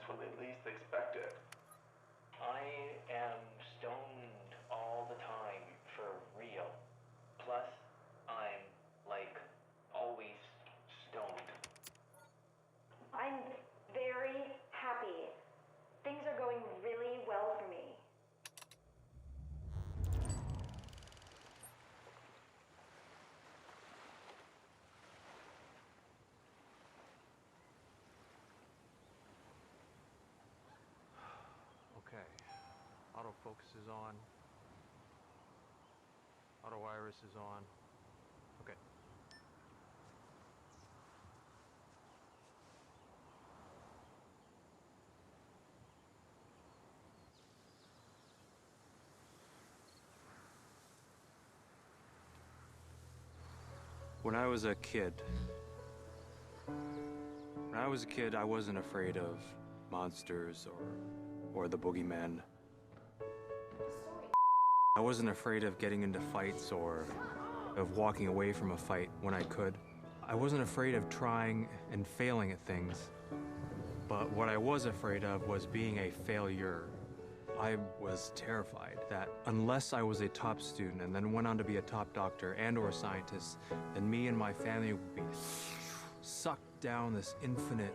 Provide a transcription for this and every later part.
moments when they least expect it. I am stoned all the time, for real. Plus, I'm, like, always stoned. I'm very happy. Things are going really well for me. Okay, autofocus is on. Auto iris is on. Okay. When I was a kid, I wasn't afraid of monsters or the boogeyman. I wasn't afraid of getting into fights or of walking away from a fight when I could. I wasn't afraid of trying and failing at things. But what I was afraid of was being a failure. I was terrified that unless I was a top student and then went on to be a top doctor and or a scientist, then me and my family would be sucked down this infinite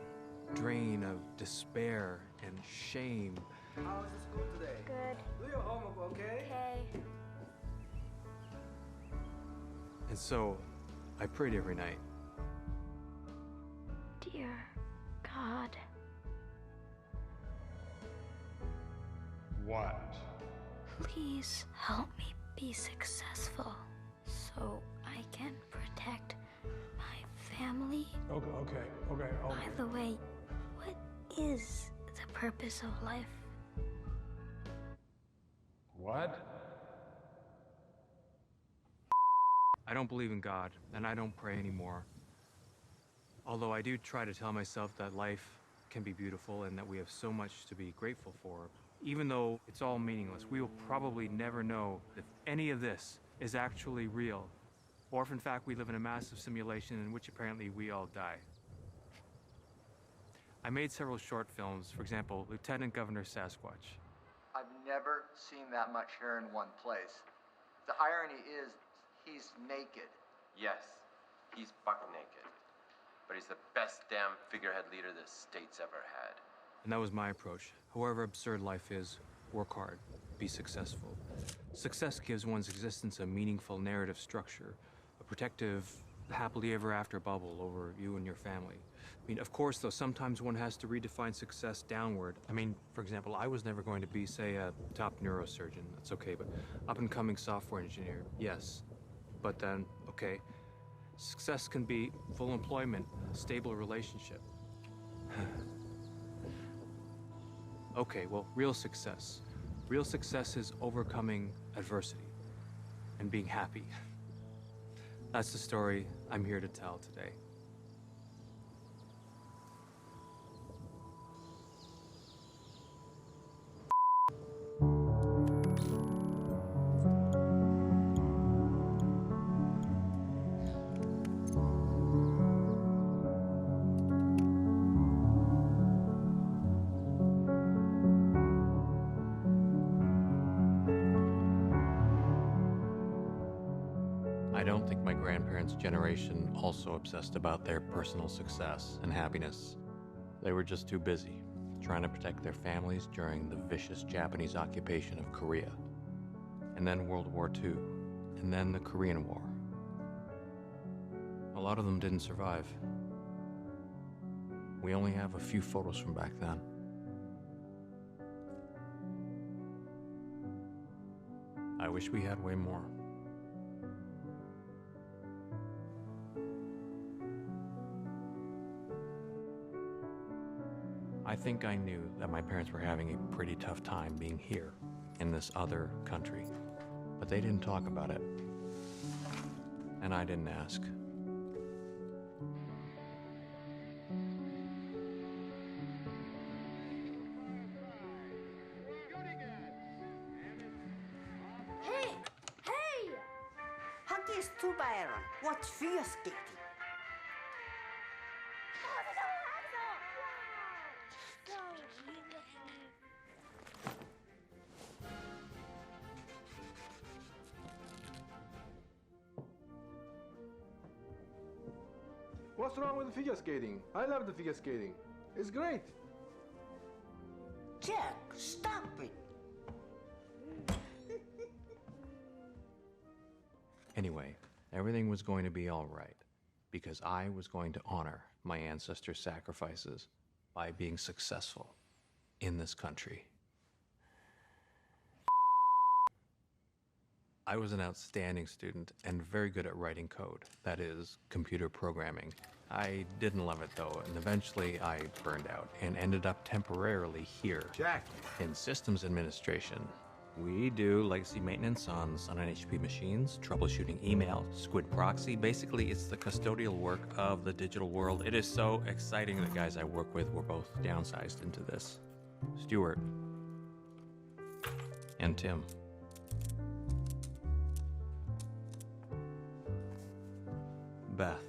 drain of despair and shame. How was the school today? Good. Do your homework, okay? Okay. And so I prayed every night. Dear God. What? Please help me be successful so I can protect my family. Okay. By the way, what is the purpose of life? What? I don't believe in God, and I don't pray anymore. Although I do try to tell myself that life can be beautiful and that we have so much to be grateful for. Even though it's all meaningless, we will probably never know if any of this is actually real, or if in fact we live in a massive simulation in which apparently we all die. I made several short films, for example, Lieutenant Governor Sasquatch. I've never seen that much hair in one place. The irony is, he's naked. Yes, he's buck naked. But he's the best damn figurehead leader this state's ever had. And that was my approach. However absurd life is, work hard, be successful. Success gives one's existence a meaningful narrative structure, a protective, happily ever after bubble over you and your family. I mean, of course, though, sometimes one has to redefine success downward. I mean, for example, I was never going to be, say, a top neurosurgeon. That's okay, but up-and-coming software engineer, yes. But then, okay, success can be full employment, a stable relationship. Okay, well, real success. Real success is overcoming adversity and being happy. That's the story I'm here to tell today. I don't think my grandparents' generation also obsessed about their personal success and happiness. They were just too busy trying to protect their families during the vicious Japanese occupation of Korea. And then World War II, and then the Korean War. A lot of them didn't survive. We only have a few photos from back then. I wish we had way more. I think I knew that my parents were having a pretty tough time being here in this other country, but they didn't talk about it. And I didn't ask. Hey! Hockey is too violent. Watch figure skating. Oh, What's wrong with figure skating? I love the figure skating. It's great. Jack, stop it. Anyway, everything was going to be all right because I was going to honor my ancestors' sacrifices by being successful in this country. I was an outstanding student and very good at writing code, that is, computer programming. I didn't love it though, and eventually I burned out and ended up temporarily here. Jack. In systems administration. We do legacy maintenance on Sun and HP machines, troubleshooting email, Squid Proxy. Basically, it's the custodial work of the digital world. It is so exciting. The guys I work with were both downsized into this. Stuart. And Tim. Beth.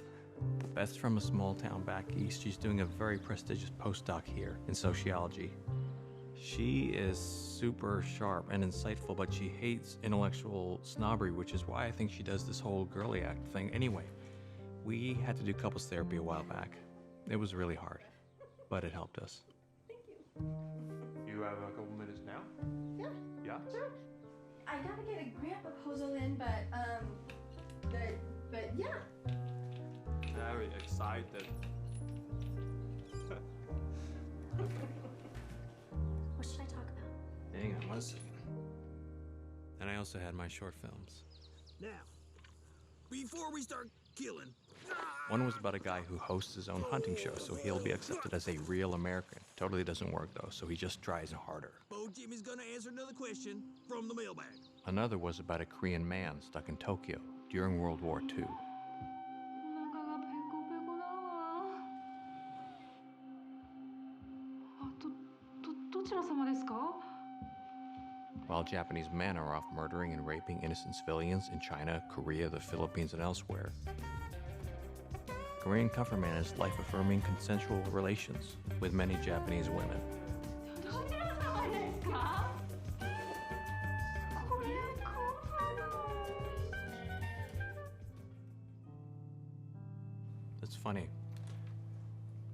Beth's from a small town back east. She's doing a very prestigious postdoc here in sociology. She is super sharp and insightful, but she hates intellectual snobbery, which is why I think she does this whole girly act thing. Anyway, we had to do couples therapy a while back. It was really hard, but it helped us. Thank you. You have a couple minutes now? Yeah. Yeah? Sure. I gotta get a grant proposal in, but yeah. Very excited. What should I talk about? Hang on one second. And I also had my short films. Now, before we start killing. One was about a guy who hosts his own hunting show, so he'll be accepted as a real American. Totally doesn't work though, so he just tries harder. Bo Jimmy's gonna answer another question from the mailbag. Another was about a Korean man stuck in Tokyo during World War II. While Japanese men are off murdering and raping innocent civilians in China, Korea, the Philippines, and elsewhere, Korean comfort managed life-affirming consensual relations with many Japanese women. It's funny.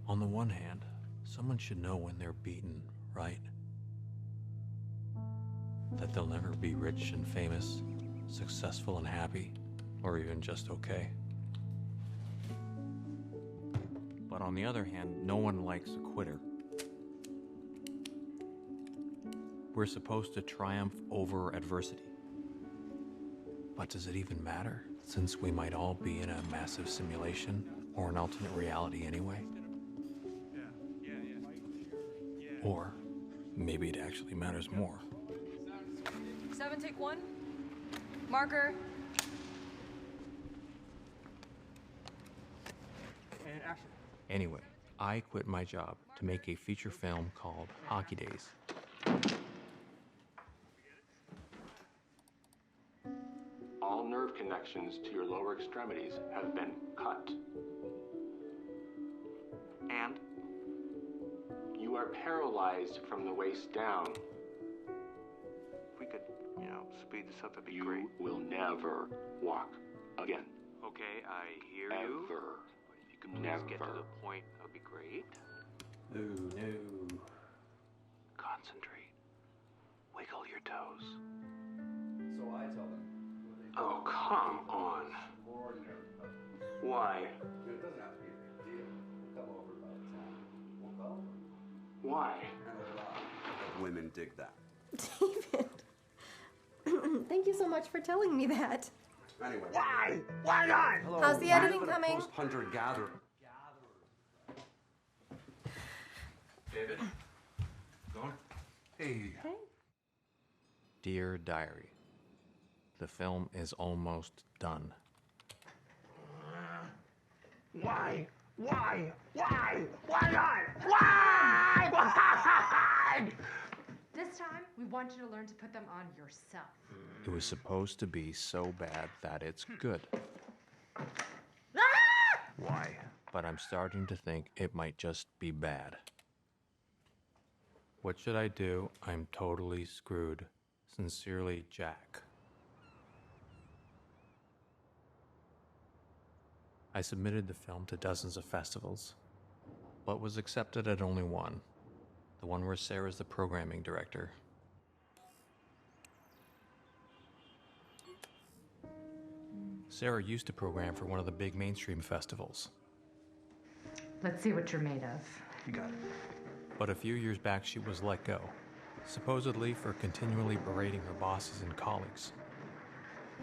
On the one hand, someone should know when they're beaten, right? That they'll never be rich and famous, successful and happy, or even just okay. But on the other hand, no one likes a quitter. We're supposed to triumph over adversity. But does it even matter, since we might all be in a massive simulation or an alternate reality anyway? Or maybe it actually matters more. 7, take 1. Marker. And action. Anyway, I quit my job to make a feature film called Hockey Days. All nerve connections to your lower extremities have been cut. And? You are paralyzed from the waist down. If we could, speed this up, that'd be You great. will never walk again. Okay, I hear you. Ever. If you could please get to Never. the point, that'd be great. No. Concentrate. Wiggle your toes. So I tell them. Oh, come on. Why? It doesn't have to be a big deal. We'll come over by the time. We'll come over. Why? Women dig that. David. Thank you so much for telling me that. Anyway. Why? Why not? Hello, How's the editing coming? Post-hunter-gatherer. David? Going? Hey. Okay. Dear Diary, the film is almost done. Why? Why? Why? Why not? Why? Why? This time, we want you to learn to put them on yourself. It was supposed to be so bad that it's good. Why? But I'm starting to think it might just be bad. What should I do? I'm totally screwed. Sincerely, Jack. I submitted the film to dozens of festivals, but was accepted at only one. The one where Sarah's the programming director. Sarah used to program for one of the big mainstream festivals. Let's see what you're made of. You got it. But a few years back, she was let go, supposedly for continually berating her bosses and colleagues.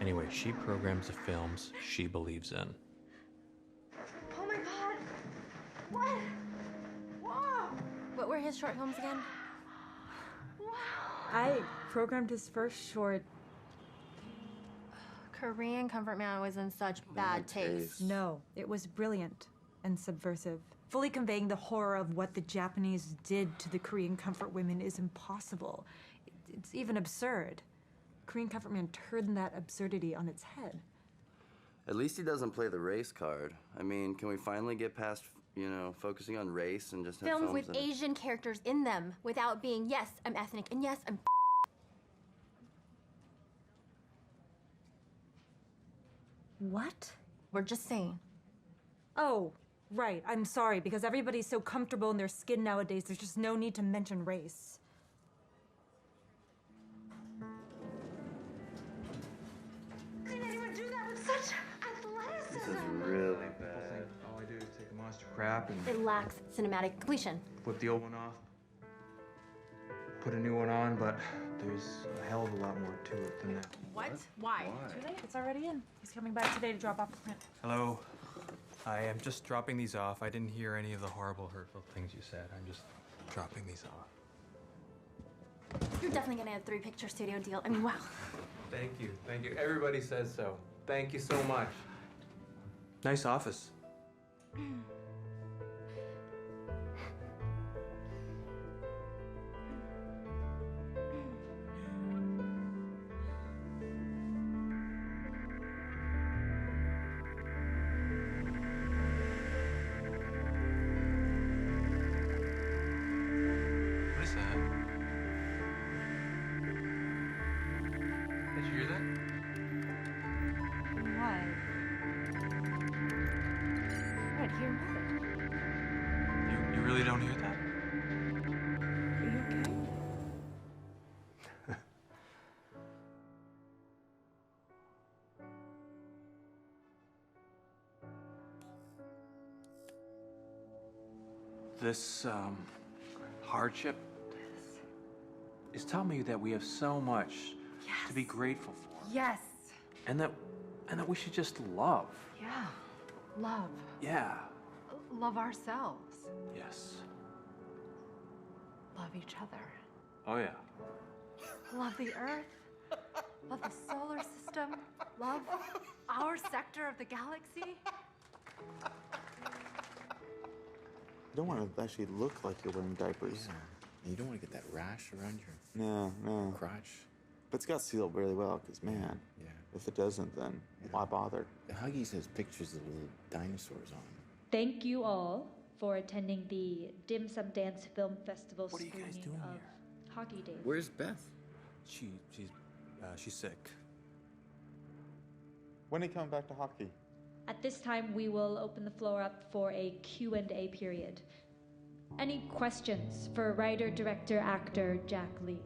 Anyway, she programs the films she believes in. Oh my god! What? Whoa! What were his short films again? Wow! I programmed his first short. Korean Comfort Man was in such bad taste. No, it was brilliant and subversive. Fully conveying the horror of what the Japanese did to the Korean comfort women is impossible. It's even absurd. Korean Comfort Man turned that absurdity on its head. At least he doesn't play the race card. I mean, can we finally get past, focusing on race and just have Films with that... Asian characters in them without being, yes, I'm ethnic, and yes, I'm What? We're just saying. Oh, right. I'm sorry, because everybody's so comfortable in their skin nowadays, there's just no need to mention race. Did anyone do that with such athleticism? This is really bad. All I do is take a monster crap and It lacks cinematic completion. flip the old one off, put a new one on, but there's a hell of a lot more to it than that. What? Why? Too late. It's already in. He's coming back today to drop off the print. Hello. I am just dropping these off. I didn't hear any of the horrible, hurtful things you said. I'm just dropping these off. You're definitely gonna have a 3-picture studio deal. I mean, wow. Thank you. Thank you. Everybody says so. Thank you so much. Nice office. What is that? Did you hear that? What? Right here. You really don't hear that? Are you okay? This hardship is telling me that we have so much to be grateful for, Yes. and that we should just love. Yeah. Love. Yeah. Love ourselves. Yes. Love each other. Oh yeah. Love the Earth. Love the solar system. Love our sector of the galaxy. You don't want to actually look like you're wearing diapers. Yeah. You don't want to get that rash around your No. crotch. But it's got sealed really well, because, man, if it doesn't, then why bother? Huggies has pictures of little dinosaurs on them. Thank you all for attending the Dim Sum Dance Film Festival What are you screening guys doing of here? Hockey Days. Where's Beth? She's sick. When are you coming back to hockey? At this time, we will open the floor up for a Q&A period. Any questions for writer, director, actor Jack Lee?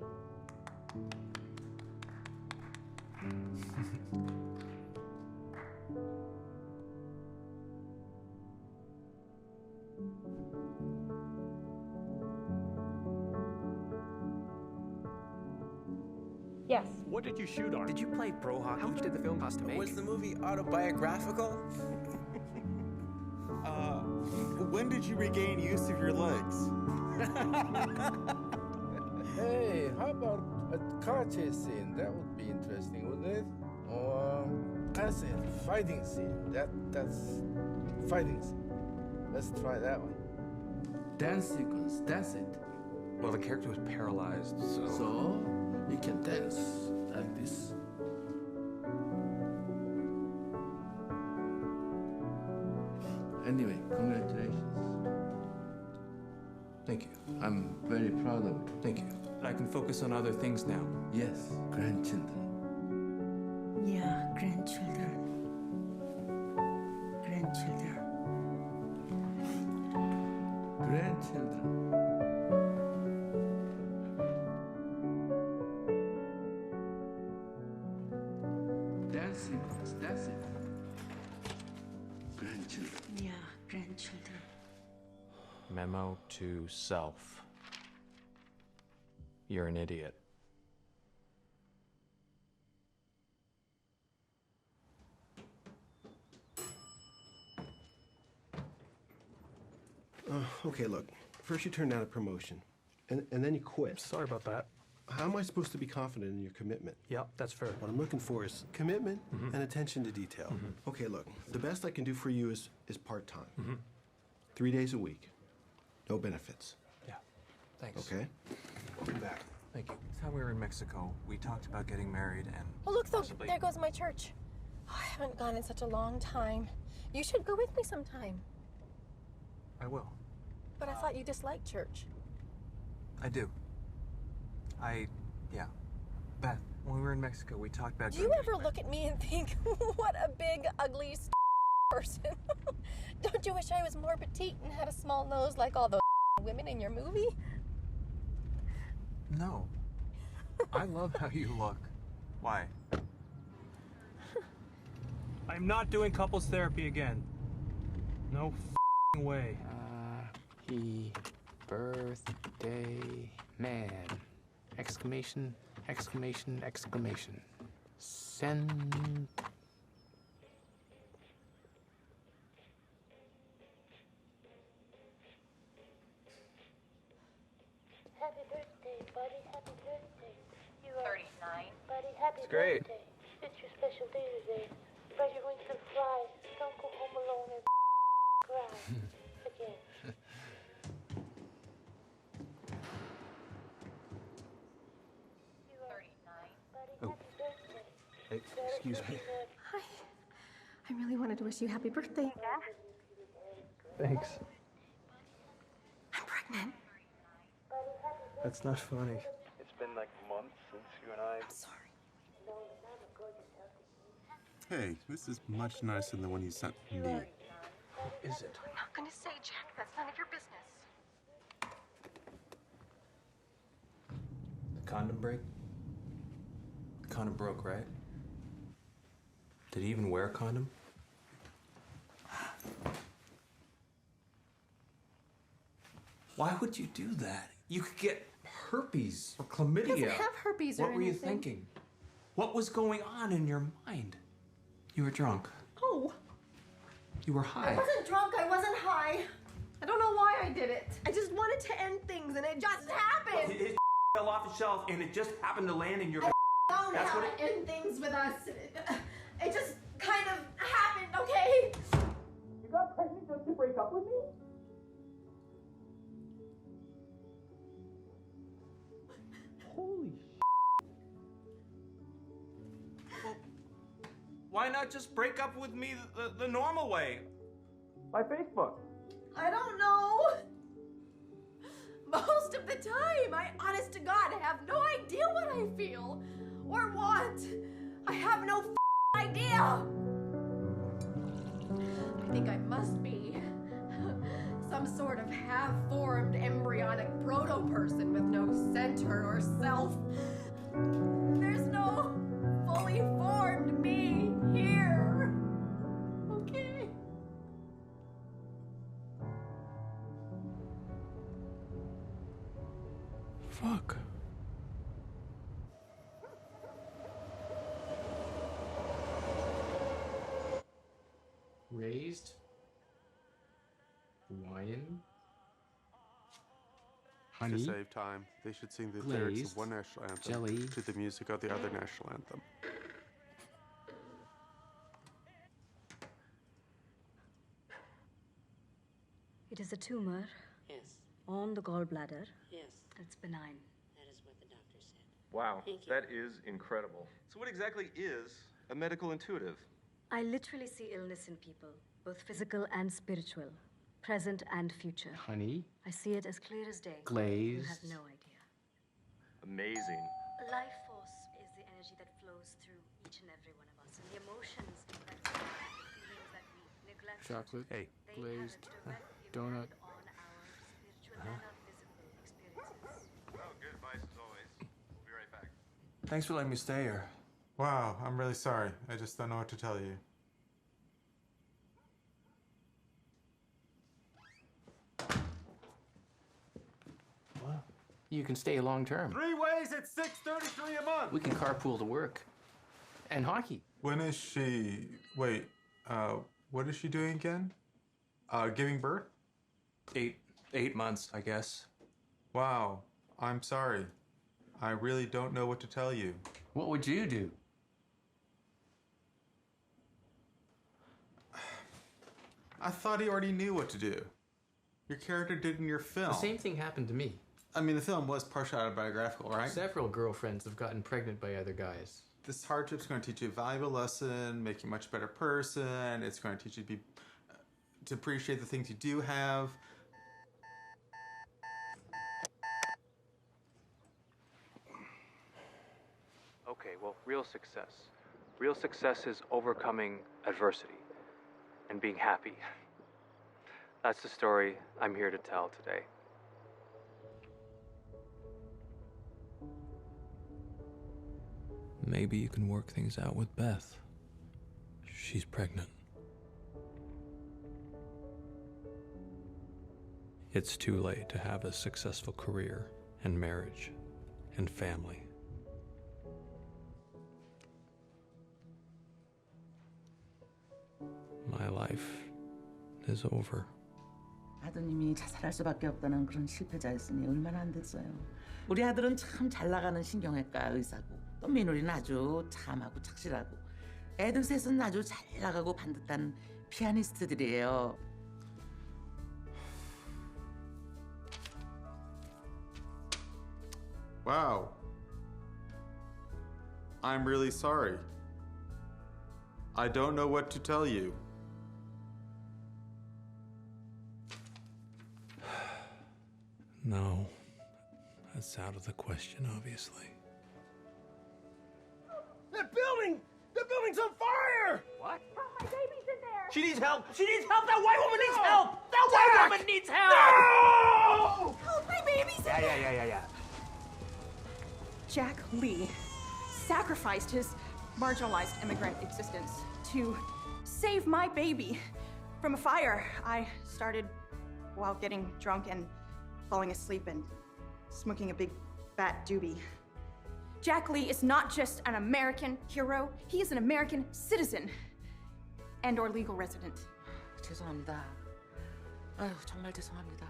Yes. What did you shoot on? Did you play pro hockey? How much did the film cost to make? Was the movie autobiographical? When did you regain use of your legs? Hey, how about a car chase scene? That would be interesting, wouldn't it? Or that's it, fighting scene. That's fighting scene. Let's try that one. Dance sequence. That's it. Well, the character was paralyzed, so. So you can dance like this. Anyway, congratulations. Thank you. I'm very proud of you. Thank you. I can focus on other things now. Yes, grandchildren. Yeah, grandchildren. Grandchildren. Dancing, it's dancing. Grandchildren. Yeah, grandchildren. Memo to self. You're an idiot. Okay, look. First you turned down a promotion, and then you quit. Sorry about that. How am I supposed to be confident in your commitment? Yeah, that's fair. What I'm looking for is commitment and attention to detail. Okay, look. The best I can do for you is part-time. 3 days a week. No benefits. Yeah. Thanks. Okay? Welcome back. Thank you. The time we were in Mexico, we talked about getting married and Oh, look, possibly... there goes my church. Oh, I haven't gone in such a long time. You should go with me sometime. I will. But I thought you disliked church. I do. Yeah. Beth, when we were in Mexico, we talked about... Do you ever look at me and think, what a big, ugly person? Don't you wish I was more petite and had a small nose like all those women in your movie? No. I love how you look. Why? I'm not doing couples therapy again. No f***ing way. Happy birthday, man. Exclamation, exclamation, exclamation. Send. Happy birthday, buddy. Happy birthday. You are 39. Buddy, happy It's great. birthday. It's your special day today. Spread your wings and fly. Don't go home alone and cry again. You are 39. Buddy, Oh. happy birthday. Hey, excuse me. Hi. I really wanted to wish you happy birthday. Thanks. I'm pregnant. That's not funny. It's been like months since you and I... I'm sorry. Hey, this is much nicer than the one you sent me. Is it? I'm not gonna say, Jack. That's none of your business. The condom break? The condom broke, right? Did he even wear a condom? Why would you do that? You could get herpes or chlamydia. He doesn't have herpes or What were you anything. thinking? What was going on in your mind? You were drunk. Oh. You were I high. wasn't drunk. I wasn't high. I don't know why I did it. I just wanted to end things, and it just happened. His fell off the shelf, and it just happened to land in your... I don't know That's how what to end things with us. It just kind of happened, okay? You got pregnant just to break up with me? Holy Why not just break up with me the normal way? By Facebook. I don't know. Most of the time, I honest to God have no idea what I feel or want. I have no idea. I think I must be some sort of half-formed embryonic proto-person with no center or self. There's no fully formed me here. Okay? Fuck. Raised. Hawaiian. Honey. To save time, they should sing the lyrics Glazed. of one national anthem Jelly. to the music of the other national anthem. It is a tumor. Yes. On the gallbladder. Yes. It's benign. That is what the doctor said. Wow, Thank you. that is incredible. So what exactly is a medical intuitive? I literally see illness in people, both physical and spiritual, present and future. Honey. I see it as clear as day. You Glazed. have no idea. Amazing. Life force is the energy that flows through each and every one of us, and the emotions that we feel, feelings that we neglect. Chocolate. Hey. They Glazed. have a direct Donut. impact on our spiritual and our physical experiences. Well, good advice as always. We'll be right back. Thanks for letting me stay here. Wow, I'm really sorry. I just don't know what to tell you. You can stay long term. 3 ways at $6.33 a month. We can carpool to work. And hockey. When is she? Wait, what is she doing again? Giving birth? 8 months, I guess. Wow, I'm sorry. I really don't know what to tell you. What would you do? I thought he already knew what to do. Your character did in your film. The same thing happened to me. I mean, the film was partially autobiographical, right? Several girlfriends have gotten pregnant by other guys. This hardship's going to teach you a valuable lesson, make you a much better person. It's going to teach you to appreciate the things you do have. Okay, well, real success. Real success is overcoming adversity and being happy. That's the story I'm here to tell today. Maybe you can work things out with Beth. She's pregnant. It's too late to have a successful career and marriage and family. My life is over. 아드님이 자살할 수밖에 없다는 그런 실패자였으니 얼마나 안 됐어요. 우리 아들은 참 잘 나가는 신경외과 의사고 또 민우리는 아주 참하고 착실하고 애들 셋은 아주 잘 나가고 반듯한 피아니스트들이에요. Wow. I'm really sorry. I don't know what to tell you. No, that's out of the question, obviously. That building! That building's on fire! What? Oh, my baby's in there! She needs help! She needs help! That white woman needs help! That white woman needs help! No! Help, my baby's in there! Yeah. Jack Lee sacrificed his marginalized immigrant existence to save my baby from a fire. I started while getting drunk and falling asleep and smoking a big fat doobie. Jack Lee is not just an American hero, he is an American citizen and or legal resident. 죄송합니다. 아유, 정말 죄송합니다.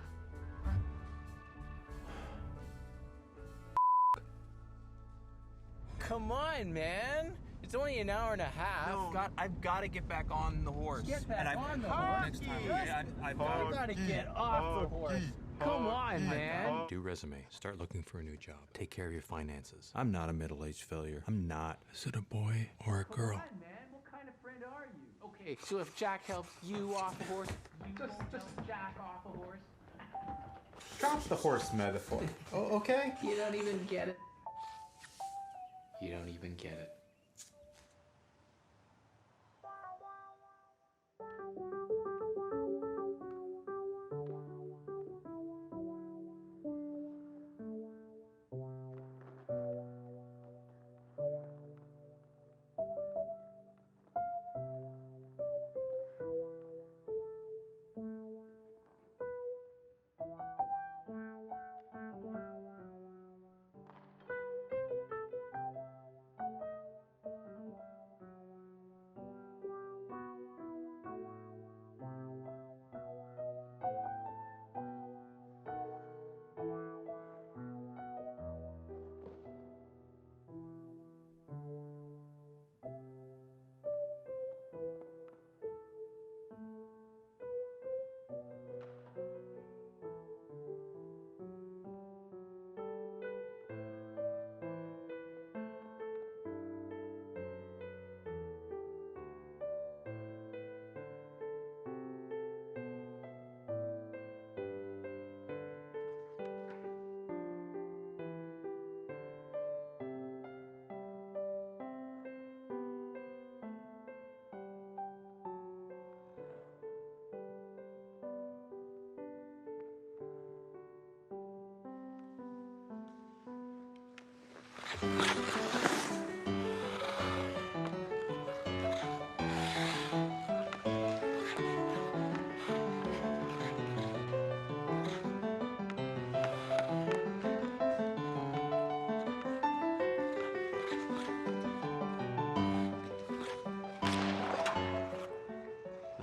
Come on, man. It's only an hour and a half. No, I've got to get back on the horse. Get back on the horse. Next time. I've got to get off the horse. Come on, man. Do resume. Start looking for a new job. Take care of your finances. I'm not a middle-aged failure. I'm not. Is it a boy or a girl? Come on, man. What kind of friend are you? Okay, so if Jack helps you off a horse, you Just won't help Jack off a horse? Drop the horse metaphor. Oh, okay? You don't even get it. You don't even get it.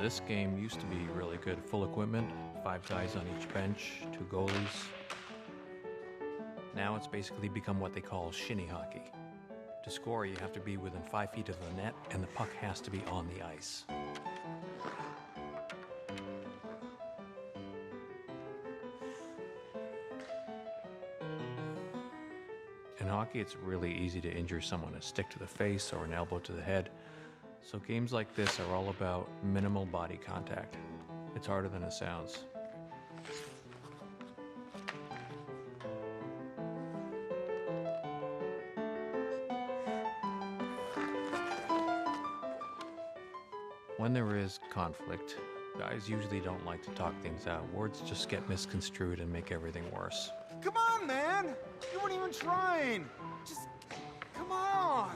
This game used to be really good. Full equipment, 5 guys on each bench, 2 goalies. Now it's basically become what they call shinny hockey. To score, you have to be within 5 feet of the net, and the puck has to be on the ice. In hockey, it's really easy to injure someone, a stick to the face or an elbow to the head. So games like this are all about minimal body contact. It's harder than it sounds. When there is conflict, guys usually don't like to talk things out. Words just get misconstrued and make everything worse. Come on, man! You weren't even trying! Just, come on!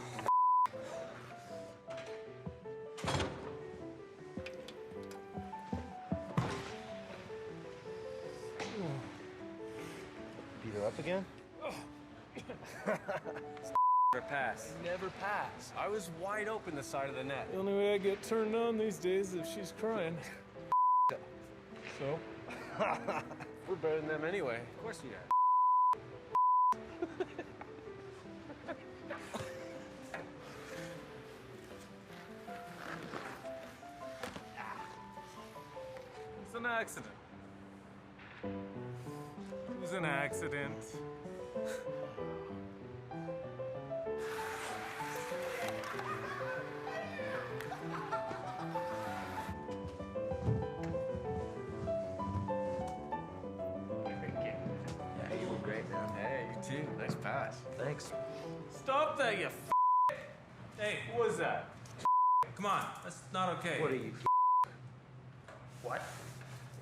Beat her up again? Never pass. Never pass. I was wide open the side of the net. The only way I get turned on these days is if she's crying. So? We're better than them anyway. Of course we are. It's an accident. It was an accident. Yeah, you were great, man. Hey, you too. Nice pass. Thanks. Stop that, you f***. Hey, who was that? Come on, that's not okay. What are you? What?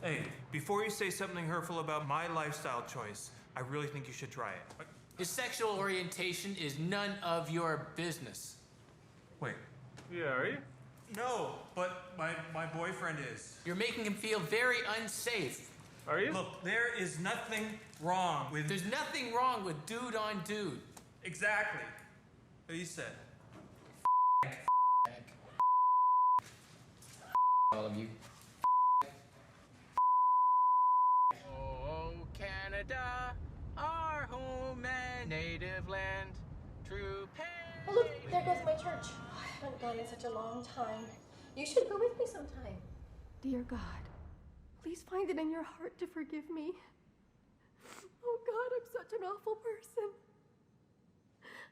Hey, before you say something hurtful about my lifestyle choice, I really think you should try it. His sexual orientation is none of your business. Wait. Yeah, are you? No, but my boyfriend is. You're making him feel very unsafe. Are you? Look, there is nothing wrong with... There's nothing wrong with dude on dude. Exactly. What you said. All of you. Oh, Canada, our home and native land, true pain. Oh, look, there goes my church. I haven't gone in such a long time. You should go with me sometime. Dear God, please find it in your heart to forgive me. Oh God, I'm such an awful person.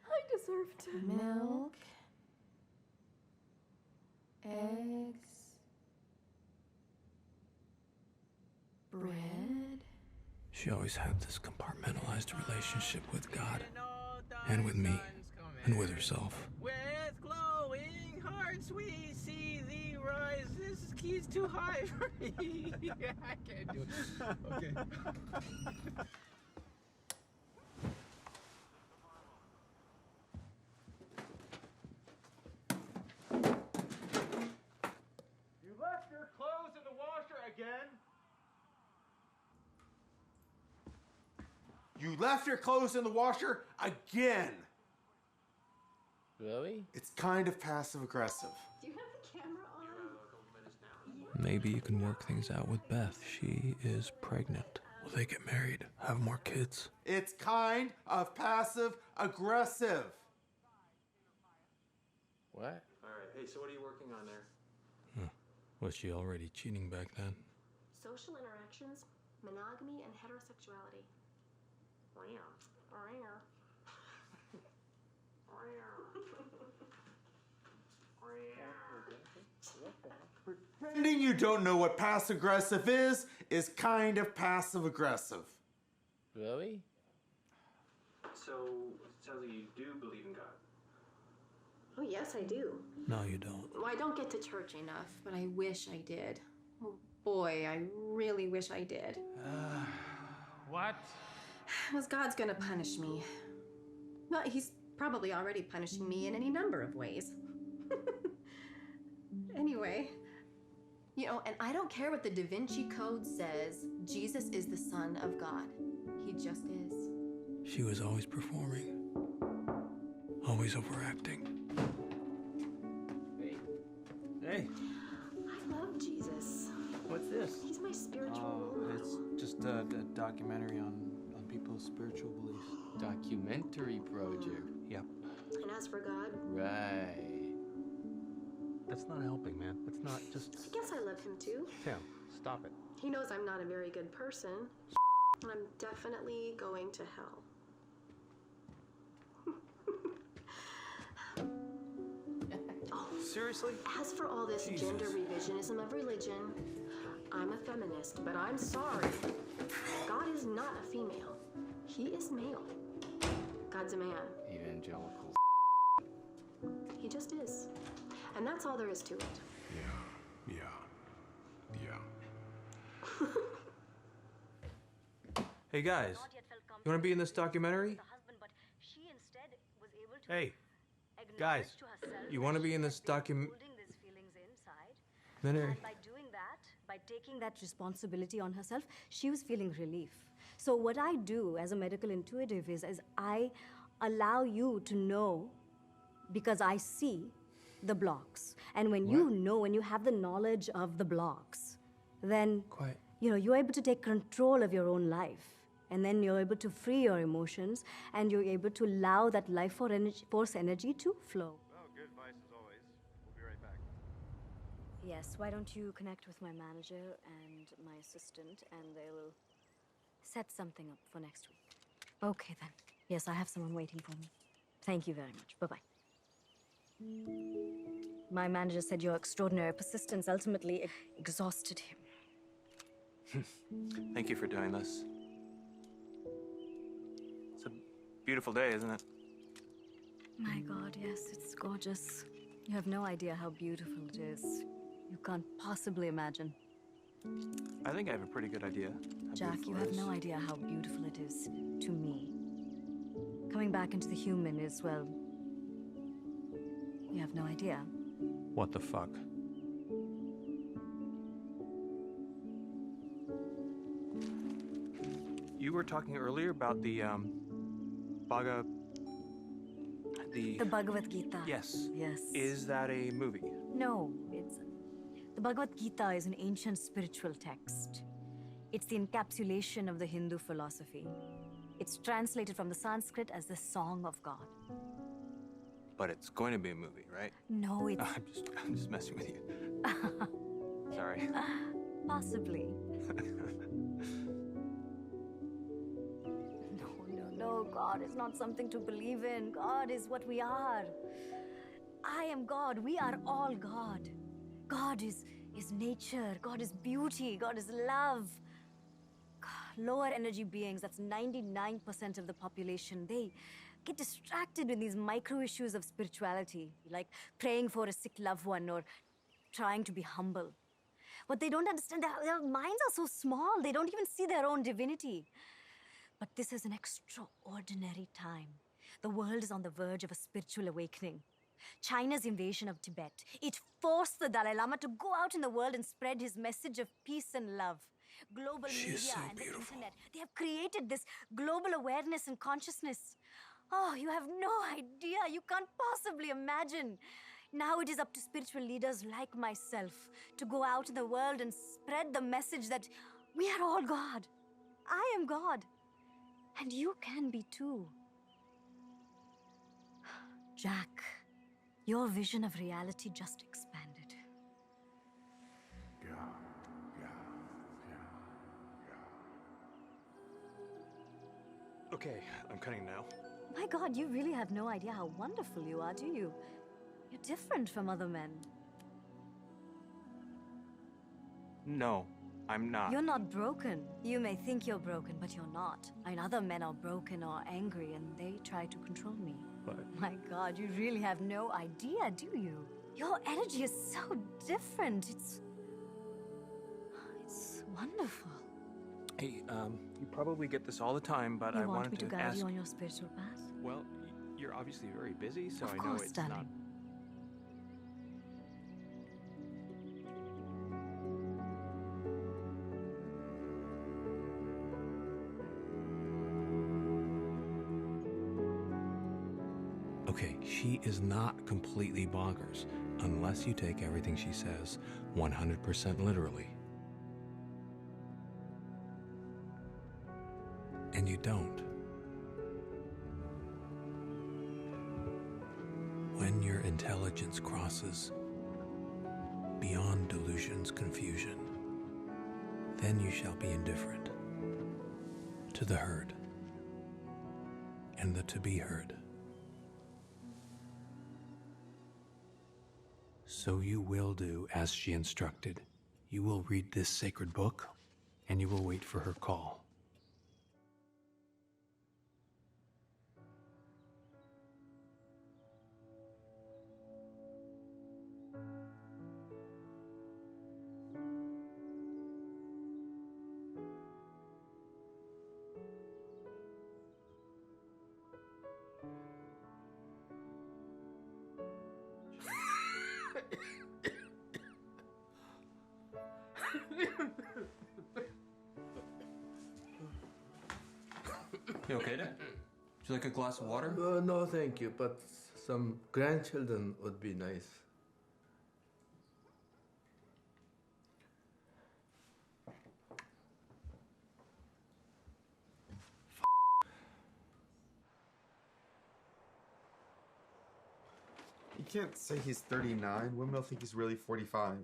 I deserve to. Milk, eggs, bread. She always had this compartmentalized relationship with God, and with me, and with herself. With glowing hearts we see thee rise. This key's too high for me. I can't do it. Okay. You left your clothes in the washer again? You left your clothes in the washer again! Really? It's kind of passive-aggressive. Do you have the camera on? Maybe you can work things out with Beth. She is pregnant. Will they get married? Have more kids? It's kind of passive-aggressive. What? All right. Hey, so what are you working on there? Was she already cheating back then? Social interactions, monogamy, and heterosexuality. Pretending you don't know what passive-aggressive is kind of passive-aggressive. Really? So, it sounds like you do believe in God. Oh, yes, I do. No, you don't. Well, I don't get to church enough, but I wish I did. Oh, boy, I really wish I did. What? Was God's gonna punish me? Well, he's probably already punishing me in any number of ways. Anyway, you know, and I don't care what the Da Vinci Code says. Jesus is the Son of God. He just is. She was always performing. Always overacting. Hey. I love Jesus. this? He's my spiritual. Oh, it's just a documentary on people's spiritual beliefs. Documentary project. Yep. And as for God, Right. That's not helping, man. It's not just. I guess I love him too. Tim, stop it. He knows I'm not a very good person, and I'm definitely going to hell. Seriously? As for all this Jesus. gender revisionism of religion, I'm a feminist, but I'm sorry. God is not a female. He is male. God's a man. Evangelical. He just is. And that's all there is to it. Yeah. Hey guys, you want to be in this documentary? Hey, guys, you want to be in this documentary? By doing that, by taking that responsibility on herself, she was feeling relief. So what I do as a medical intuitive is I allow you to know, because I see the blocks. And when you know, when you have the knowledge of the blocks, then you're able to take control of your own life. And then you're able to free your emotions, and you're able to allow that life force energy to flow. Well, good advice as always. We'll be right back. Yes, why don't you connect with my manager and my assistant, and they'll set something up for next week. Okay, then. Yes, I have someone waiting for me. Thank you very much. Bye-bye. My manager said your extraordinary persistence ultimately exhausted him. Thank you for doing this. It's a beautiful day, isn't it? My God, yes, it's gorgeous. You have no idea how beautiful it is. You can't possibly imagine. I think I have a pretty good idea. Jack, you have no idea how beautiful it is to me. Coming back into the human is, well, you have no idea. What the fuck? You were talking earlier about the The Bhagavad Gita. Yes. Yes. Is that a movie? No, the Bhagavad Gita is an ancient spiritual text. It's the encapsulation of the Hindu philosophy. It's translated from the Sanskrit as the Song of God. But it's going to be a movie, right? No, it's... I'm just messing with you. Sorry. Possibly. No, God is not something to believe in. God is what we are. I am God. We are all God. God is nature. God is beauty. God is love. Lower energy beings, that's 99% of the population, they get distracted with these micro issues of spirituality, like praying for a sick loved one or trying to be humble. But they don't understand that their minds are so small, they don't even see their own divinity. But this is an extraordinary time. The world is on the verge of a spiritual awakening. China's invasion of Tibet, it forced the Dalai Lama to go out in the world and spread his message of peace and love. Global media and the internet, they have created this global awareness and consciousness. Oh, you have no idea. You can't possibly imagine. Now it is up to spiritual leaders like myself to go out in the world and spread the message that we are all God. I am God. And you can be too. Jack, your vision of reality just expanded. Okay, I'm cutting now. My God, you really have no idea how wonderful you are, do you? You're different from other men. No, I'm not. You're not broken. You may think you're broken, but you're not. I mean, other men are broken or angry, and they try to control me. But my God, you really have no idea, do you? Your energy is so different. It's wonderful. Hey, you probably get this all the time, but I wanted to guide ask. you on your spiritual path? Well, you're obviously very busy, so Of I know course, it's darling. not. Okay, she is not completely bonkers, unless you take everything she says 100% literally. and you don't. When your intelligence crosses beyond delusion's confusion, then you shall be indifferent to the heard and the to be heard. So you will do as she instructed. You will read this sacred book, and you will wait for her call. You okay there? Would you like a glass of water? No, thank you, but some grandchildren would be nice. You can't say he's 39. Women will think he's really 45.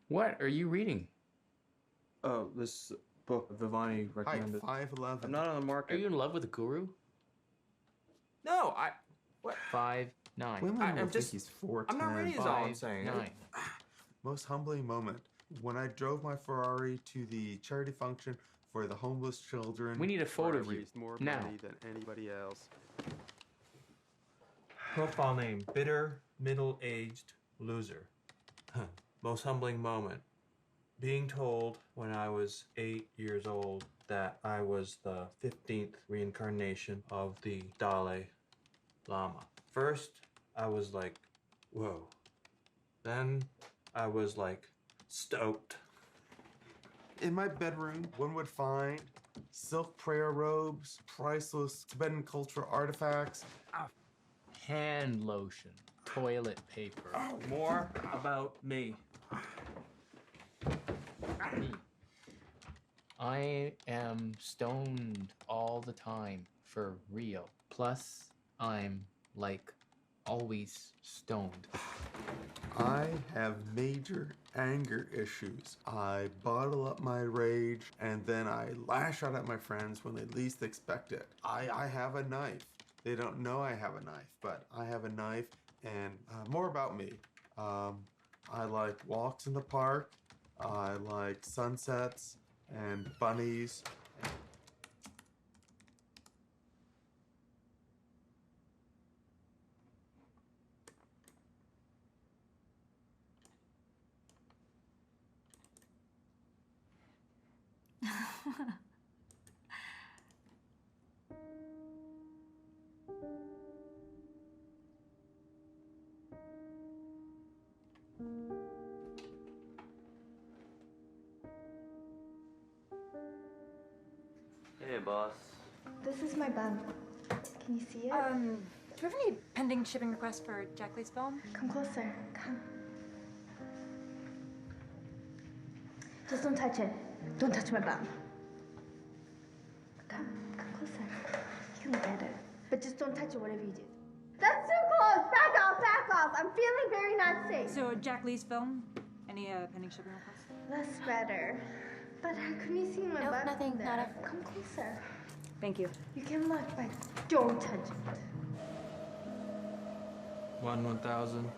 What are you reading? Oh, this book Vivani recommended. Height 5'11". I'm not on the market. Are you in love with a guru? No, what? 5'9". Women will think just. he's 4'10". I'm not ready. Is all I'm saying. 5'9". Most humbling moment when I drove my Ferrari to the charity function for the homeless children. We need a photo of you Raised more now. money than anybody else. Profile name: bitter, middle-aged loser. Most humbling moment: being told when I was 8 years old that I was the 15th reincarnation of the Dalai Lama. First, I was like, whoa. Then I was like, stoked. In my bedroom, one would find silk prayer robes, priceless Tibetan cultural artifacts. Hand lotion, toilet paper. More about me. I am stoned all the time, for real. Plus, I'm like always stoned. I have major anger issues. I bottle up my rage and then I lash out at my friends when they least expect it. I have a knife. They don't know I have a knife, but I have a knife. And more about me. I like walks in the park. I like sunsets and bunnies. Hey, boss. This is my bun. Can you see it? Do you have any pending shipping requests for Jack Lee's film? Come closer. Come. Just don't touch it. Don't touch my bum. Come closer. You can get it. But just don't touch it, whatever you do. That's too close! Back off, back off! I'm feeling very not safe. So, Jack Lee's film? Any pending shipping requests? That's better. But how come you see my Nope, butt nothing, there? not a- Come closer. Thank you. You can look, but don't touch it. 1, 1,000.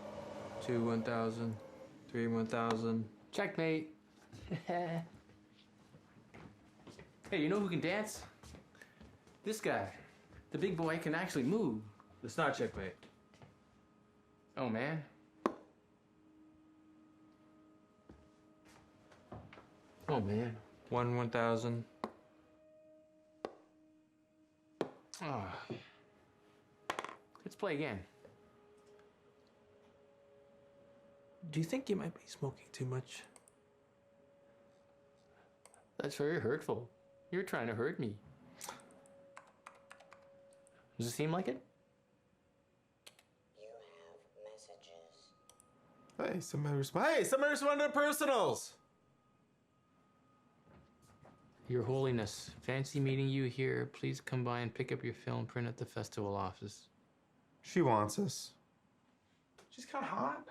2, 1,000. 3, 1,000. Checkmate. Hey, you know who can dance? This guy. The big boy can actually move. It's not checkmate. Oh, man. Oh, man. 1, 1,000. Oh. Let's play again. Do you think you might be smoking too much? That's very hurtful. You're trying to hurt me. Does it seem like it? Hey, somebody responded to personals. Your Holiness, fancy meeting you here. Please come by and pick up your film print at the festival office. She wants us. She's kind of hot.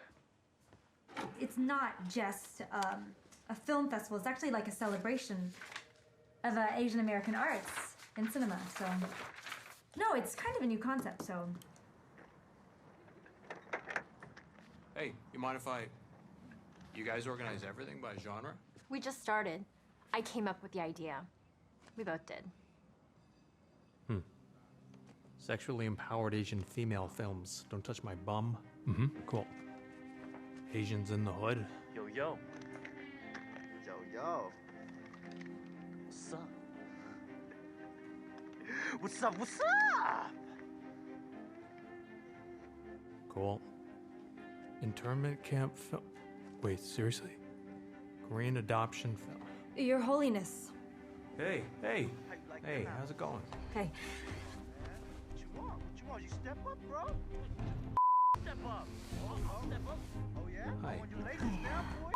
It's not just a film festival. It's actually like a celebration of Asian American arts in cinema. So, no, it's kind of a new concept. So, Hey, you mind if you guys organize everything by genre? We just started. I came up with the idea. We both did. Sexually empowered Asian female films. Don't touch my bum. Mm-hmm. Cool. Asians in the hood. Yo, yo. Yo, yo. What's up? What's up? What's up? Cool. Internment camp film. Wait, seriously? Korean adoption film. Your Holiness. Hey, hey. Hey, how's it going? Hey. What you want? What you want? You step up, bro? Step up. Step up. Oh, yeah? Hi. On your laces now, boy?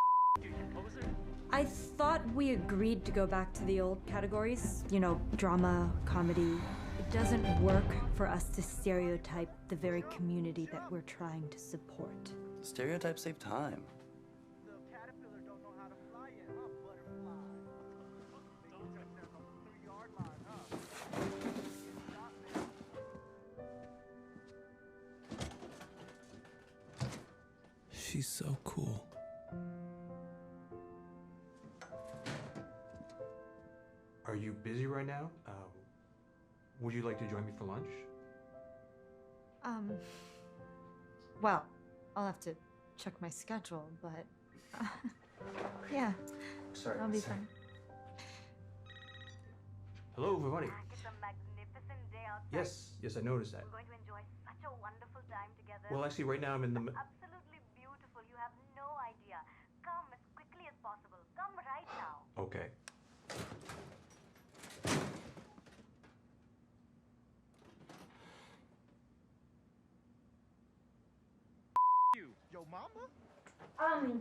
What was it? I thought we agreed to go back to the old categories. You know, drama, comedy. It doesn't work for us to stereotype the very community that we're trying to support. Stereotypes save time. She's so cool. Are you busy right now? Would you like to join me for lunch? Well, I'll have to check my schedule, but yeah, Sorry. I'll be fine. Hello, everybody. It's a magnificent day outside. Yes, I noticed that. We're going to enjoy such a wonderful time together. Well, actually, right now I'm in the. Absolutely beautiful. You have no idea. Come as quickly as possible. Come right now. Okay. Yo, mama?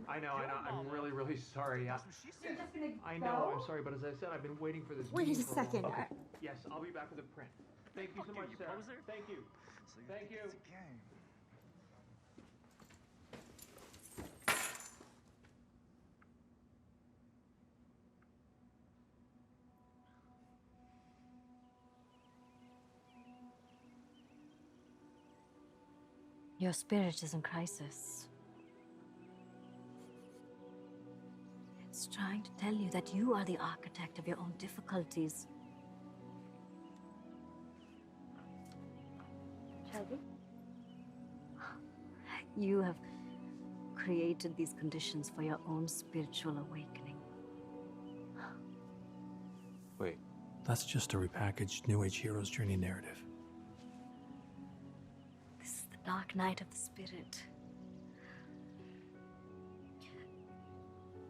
I know. I'm really, really sorry. That's what she said. I know. I'm sorry, but as I said, I've been waiting for this. Wait meeting a for long- second. Okay. Yes, I'll be back with a print. Thank you so much, you Sarah. poser. Thank you. So Thank think you. it's a game. Your spirit is in crisis. It's trying to tell you that you are the architect of your own difficulties. Shelby? You have created these conditions for your own spiritual awakening. Wait, that's just a repackaged New Age hero's journey narrative. This is the dark night of the spirit.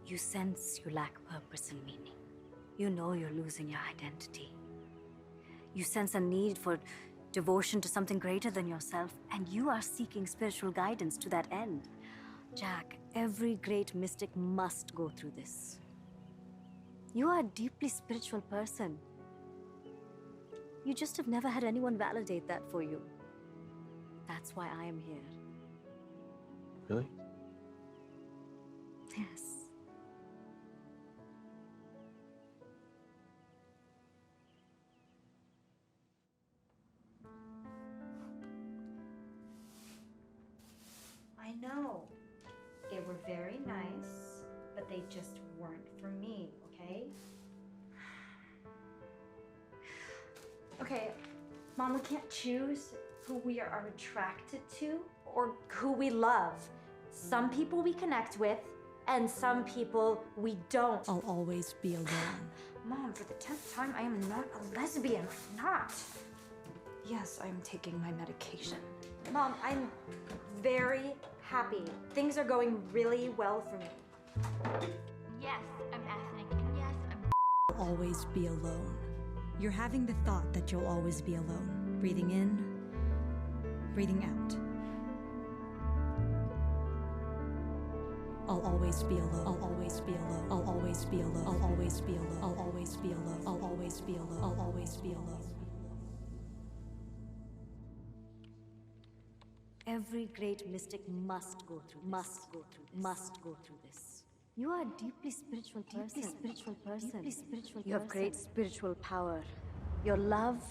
You sense you lack purpose and meaning. You know you're losing your identity. You sense a need for devotion to something greater than yourself, and you are seeking spiritual guidance to that end. Jack, every great mystic must go through this. You are a deeply spiritual person. You just have never had anyone validate that for you. That's why I am here. Really? Yes. I know. They were very nice, but they just weren't for me, okay? Okay, Mom, we can't choose who we are attracted to or who we love. Some people we connect with, and some people we don't. I'll always be alone. Mom, for the 10th time, I am not a lesbian. I'm not. Yes, I'm taking my medication. Mom, I'm very happy. Things are going really well for me. Yes, I'm ethnic. Yes, I'm. I'll always be alone. You're having the thought that you'll always be alone. Breathing in, breathing out. I'll always be alone. I'll always be alone. I'll always be alone. I'll always be alone. I'll always be alone. I'll always be alone. I'll always be alone. Every great mystic must go through this. You are a deeply spiritual person. You have great spiritual power. Your love,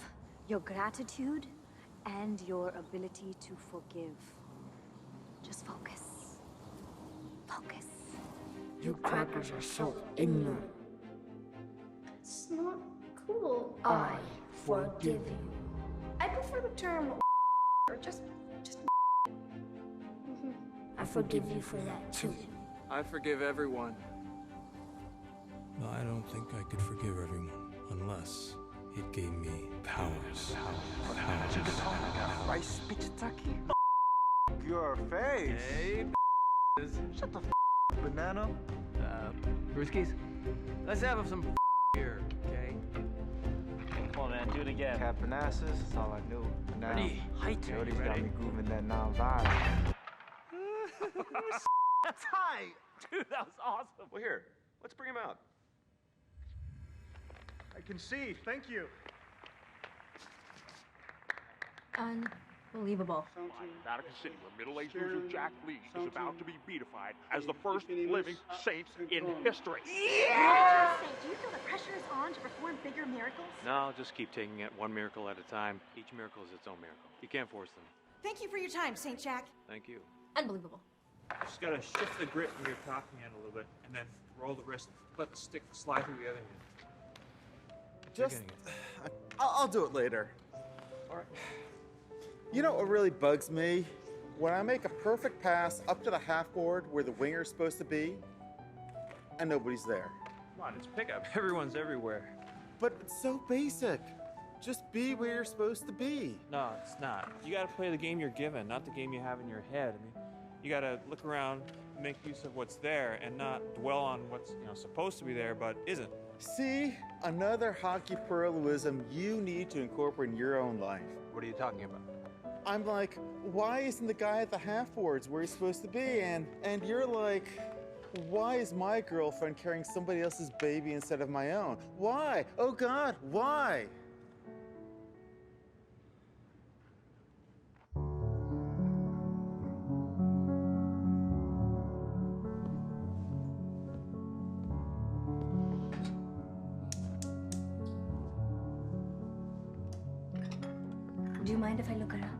your gratitude, and your ability to forgive. Just focus. Focus. You crackers are so ignorant. It's not cool. I forgive you. I prefer the term or just I forgive you for that too. I forgive everyone. No, I don't think I could forgive everyone unless it gave me powers. Your face. Hey, Shut the banana. Brewskis? Let's have some here, okay? Come on, man, do it again. Capanassus, that's all I knew. Now, Ready? Height. Jody's got Ready? me grooving that non-violent. That's high! Dude, that was awesome. Well, here, let's bring him out. I can see. Thank you. Unbelievable. Vatican City, where middle-aged loser Jack Lee is about to be beatified as the first living saint in history. Do you feel the pressure is on to perform bigger miracles? No, just keep taking it one miracle at a time. Each miracle is its own miracle. You can't force them. Thank you for your time, St. Jack. Thank you. Unbelievable. Just gotta shift the grip from your talking hand a little bit, and then roll the wrist. Let the stick slide through the other hand. Just, I'll do it later. All right. You know what really bugs me? When I make a perfect pass up to the half board where the winger's supposed to be, and nobody's there. Come on, it's pickup. Everyone's everywhere. But it's so basic. Just be where you're supposed to be. No, it's not. You gotta play the game you're given, not the game you have in your head. I mean, you gotta look around, make use of what's there, and not dwell on what's supposed to be there but isn't. See, another hockey parallelism you need to incorporate in your own life. What are you talking about? I'm like, why isn't the guy at the half boards where he's supposed to be? And you're like, why is my girlfriend carrying somebody else's baby instead of my own? Why? Oh God, why? Do you mind if I look around?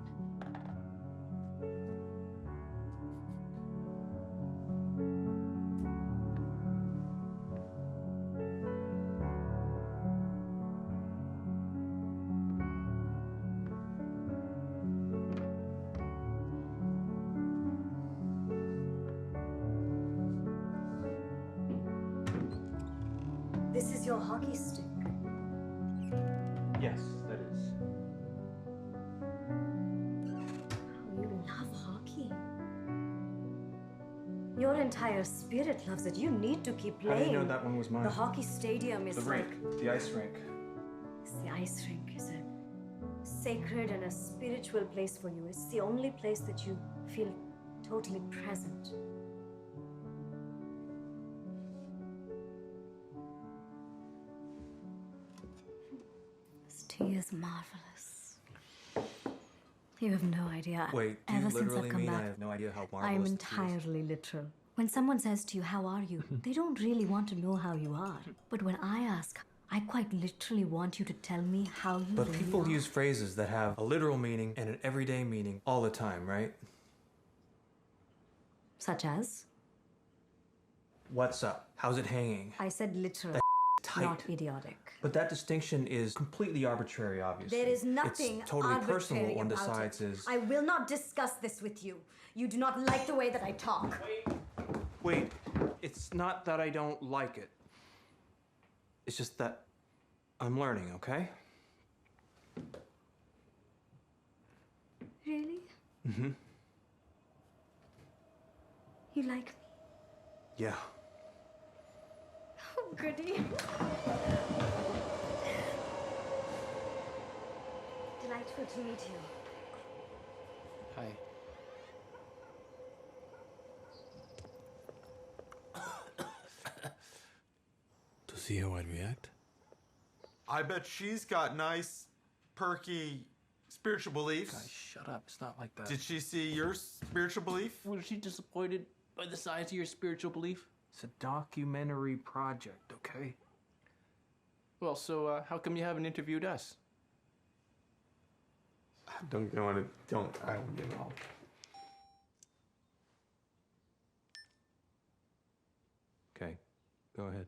This is your hockey stick. Yes, that is. You love hockey. Your entire spirit loves it. You need to keep How playing. do you know that one was mine? The hockey stadium is The rink, like... the ice rink. The ice rink is a sacred and a spiritual place for you. It's the only place that you feel totally present. This tea is marvelous. You have no idea. Wait, do you Ever since literally I've come mean back, I have no idea how marvelous I'm this is? entirely literal. When someone says to you, "How are you?" they don't really want to know how you are. But when I ask, I quite literally want you to tell me how you But really people are. use phrases that have a literal meaning and an everyday meaning all the time, right? Such as? What's up? How's it hanging? I said literal, That tight. not idiotic. But that distinction is completely arbitrary, obviously. There is nothing It's totally personal arbitrary what one about decides it. is... I will not discuss this with you. You do not like the way that I talk. Wait, it's not that I don't like it. It's just that I'm learning, okay? Really? Mm-hmm. You like me? Yeah. Oh, goody. Delightful to meet you. Hi. see how I'd react? I bet she's got nice, perky spiritual beliefs. Guys, shut up. It's not like that. Did she see your spiritual belief? Was she disappointed by the size of your spiritual belief? It's a documentary project, okay? Well, so how come you haven't interviewed us? I don't get involved. Okay, go ahead.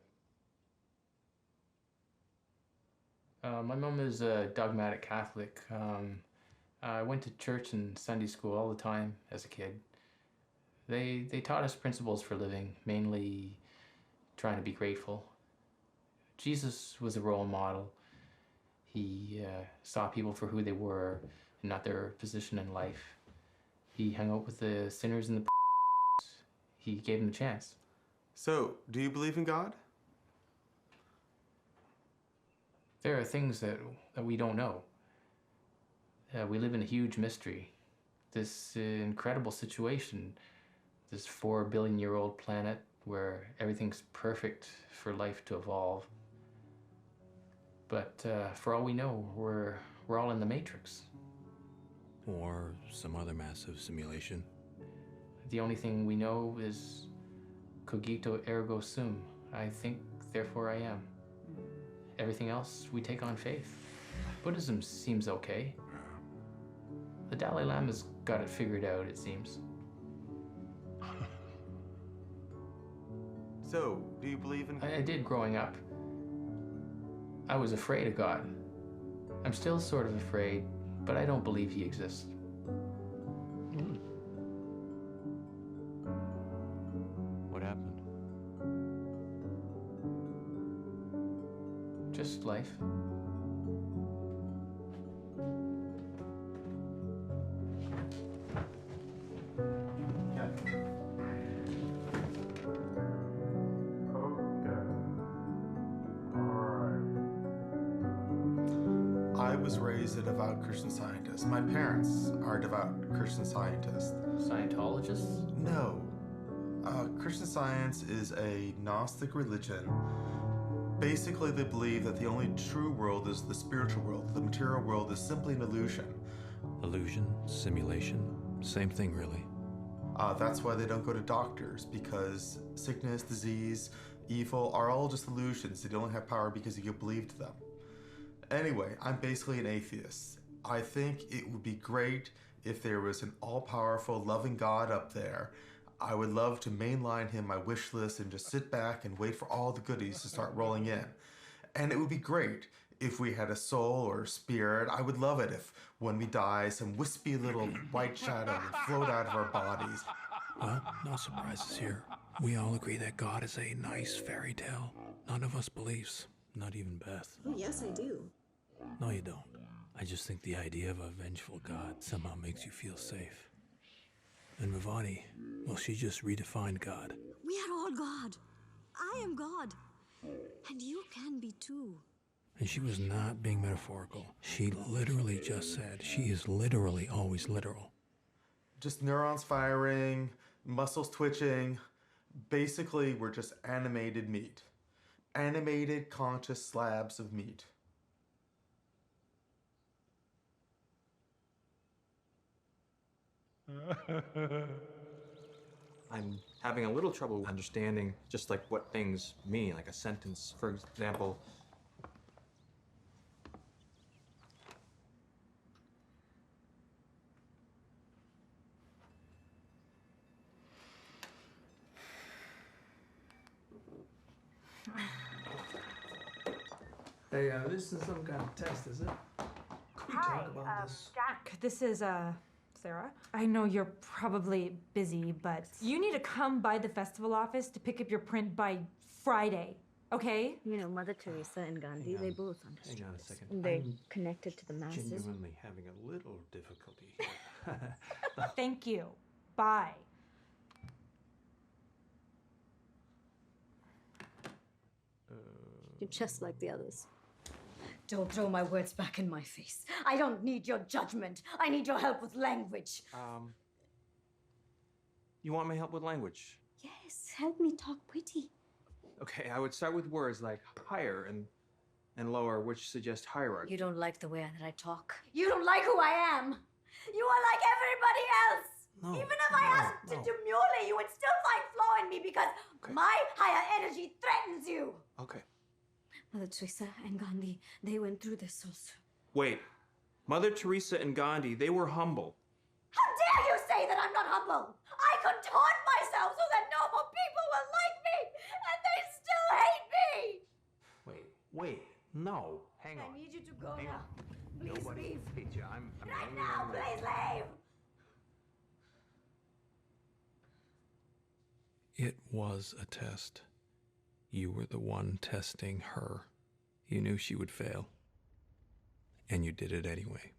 My mom is a dogmatic Catholic. I went to church and Sunday school all the time as a kid. They taught us principles for living, mainly trying to be grateful. Jesus was a role model. He saw people for who they were and not their position in life. He hung out with the sinners and the he gave them a chance. So, do you believe in God? There are things that we don't know. We live in a huge mystery. This incredible situation, this 4 billion-year-old planet where everything's perfect for life to evolve. But for all we know, we're all in the Matrix. Or some other massive simulation. The only thing we know is cogito ergo sum. I think, therefore I am. Everything else we take on faith. Buddhism seems okay. The Dalai Lama's got it figured out, it seems. So, do you believe in... I did growing up. I was afraid of God. I'm still sort of afraid, but I don't believe he exists. What happened? Just life. I was raised a devout Christian Scientist. My parents are devout Christian scientists. Scientologists? No. Christian Science is a Gnostic religion. Basically, they believe that the only true world is the spiritual world. The material world is simply an illusion. Illusion, simulation, same thing really. That's why they don't go to doctors, because sickness, disease, evil are all just illusions. They don't have power because you believe them. Anyway, I'm basically an atheist. I think it would be great if there was an all-powerful, loving God up there. I would love to mainline him my wish list and just sit back and wait for all the goodies to start rolling in. And it would be great if we had a soul or spirit. I would love it if, when we die, some wispy little white shadow would float out of our bodies. Well, no surprises here. We all agree that God is a nice fairy tale. None of us believes, not even Beth. Oh, yes, I do. No, you don't. I just think the idea of a vengeful God somehow makes you feel safe. And Ravani, well, she just redefined God. We are all God. I am God. And you can be too. And she was not being metaphorical. She literally just said she is literally always literal. Just neurons firing, muscles twitching. Basically, we're just animated meat. Animated, conscious slabs of meat. I'm having a little trouble understanding just like what things mean, like a sentence. For example, Hey, this is some kind of test, is it? Could we talk about this? Jack, this is, Sarah. I know you're probably busy, but you need to come by the festival office to pick up your print by Friday, okay? You know, Mother Teresa and Gandhi, they both understood. hang on a this. second. They're I'm connected to the masses. Genuinely having a little difficulty here. Thank you. Bye. You're just like the others. Don't throw my words back in my face. I don't need your judgment. I need your help with language. You want my help with language? Yes, help me talk pretty. Okay, I would start with words like higher and lower, which suggest hierarchy. You don't like the way that I talk. You don't like who I am. You are like everybody else. No, Even if I asked to demurely, you would still find flaw in me because my higher energy threatens you. Okay. Mother Teresa and Gandhi, they went through this also. Wait. Mother Teresa and Gandhi, they were humble. How dare you say that I'm not humble? I contort myself so that normal people will like me, and they still hate me. Wait. No. Hang on. I need you to go now. Please Nobody leave. hates you. I'm Right only now, on the- please leave. It was a test. You were the one testing her. You knew she would fail. And you did it anyway.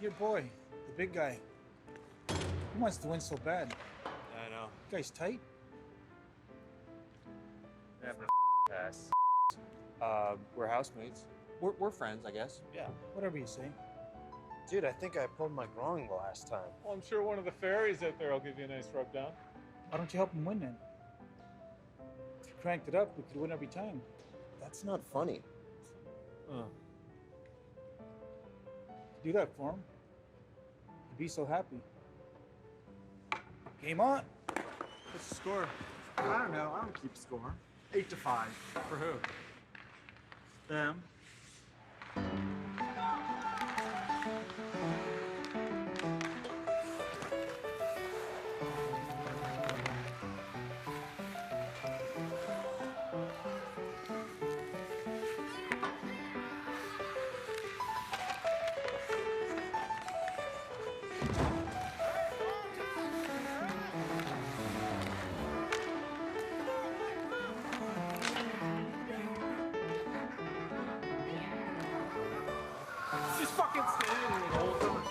Your boy, the big guy. He wants to win so bad. I know. Guy's tight. Pass. We're housemates. We're friends, I guess. Yeah, whatever you say. Dude, I think I pulled my groin the last time. Well, I'm sure one of the fairies out there will give you a nice rub down. Why don't you help him win then? If you cranked it up, we could win every time. That's not funny. Do that for him. He'd be so happy. Game on. What's the score? I don't know. I don't keep score. 8-5. For who? Them. Just fucking standing there the whole time.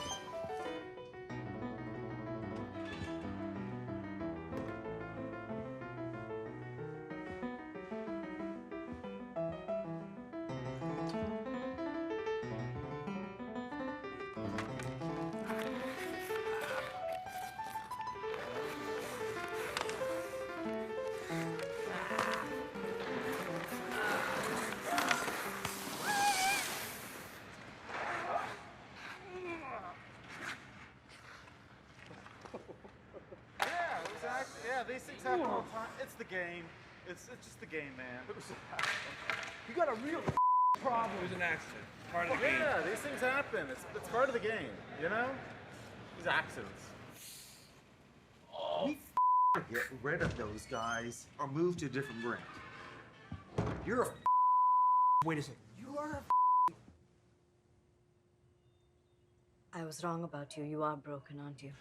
Yeah, exactly. Yeah, these things happen all the time. It's the game. It's just the game, man. You got a real problem. It was an accident. Part of the game. Yeah, these things happen. It's part of the game, you know? These accidents. We get rid of those guys or move to a different brand. You're a Wait a second. You are a I was wrong about you. You are broken, aren't you?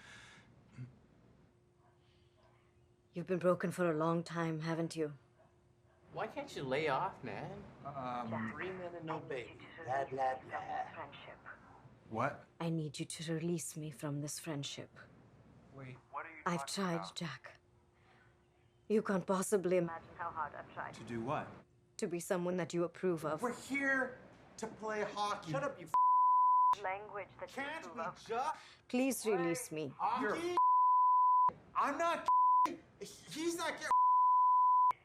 You've been broken for a long time, haven't you? Why can't you lay off, man? 3 men and no baby. Blah, blah, blah. What? I need you to release me from this friendship. Wait. I've tried, Jack. You can't possibly imagine how hard I've tried To do what? to be someone that you approve of. We're here to play hockey. Shut up, you Language that Can't we just Please release me. hockey? I'm not He's not gay.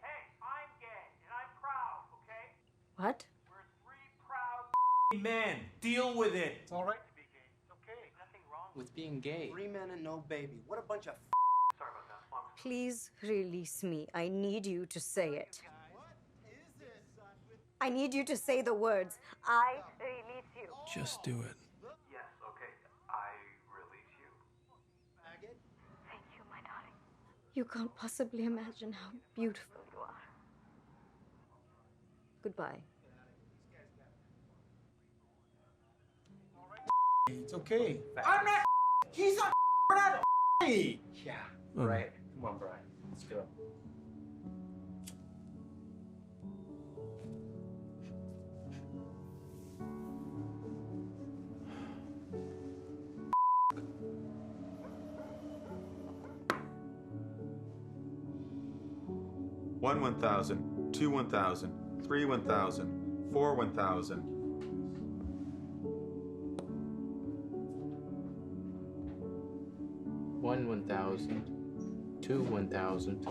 Hey, I'm gay, and I'm proud, okay? What? We're 3 proud Man, deal with it. It's all right. to be gay. It's okay. Nothing wrong. With being gay. 3 men and no baby. What a bunch of Sorry about that. Mom. Please release me. I need you to say it. I need you to say the words. I release you. Just do it. Yes, okay. I release you. Thank you, my darling. You can't possibly imagine how beautiful you are. Goodbye. It's okay. I'm not He's not We're not Yeah, right. Come on, Brian. Let's go. 1 1,000, 2 1,000, 3 1,000, 4 1,000. One 1,000, 2 1,000,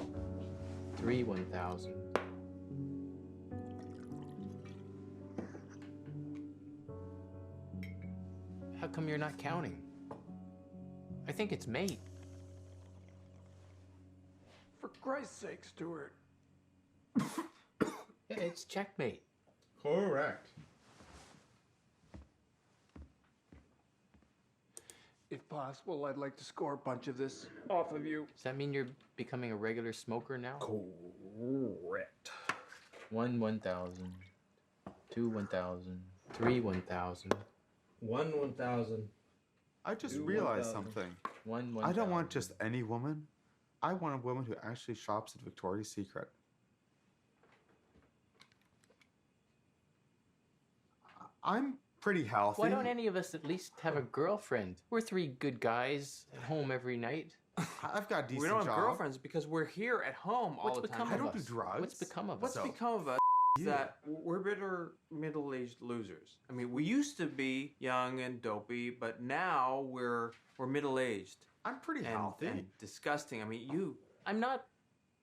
3 1,000. How come you're not counting? I think it's mate. For Christ's sake, Stuart. It's checkmate. Correct. If possible, I'd like to score a bunch of this off of you. Does that mean you're becoming a regular smoker now? Correct. 1 1,000, 2 1,000, 3 1,000. 1 1,000. I just 2 realized 1,000. something. 1 I don't want 1,000. just any woman. I want a woman who actually shops at Victoria's Secret. I'm pretty healthy. Why don't any of us at least have a girlfriend? We're 3 good guys at home every night. I've got a decent We don't have job. girlfriends because we're here at home all What's the become time. I of don't do us? drugs. What's become of What's us? become of us is You. that we're bitter middle-aged losers. I mean, we used to be young and dopey, but now we're middle-aged I'm pretty and, healthy. and disgusting. I mean, I'm not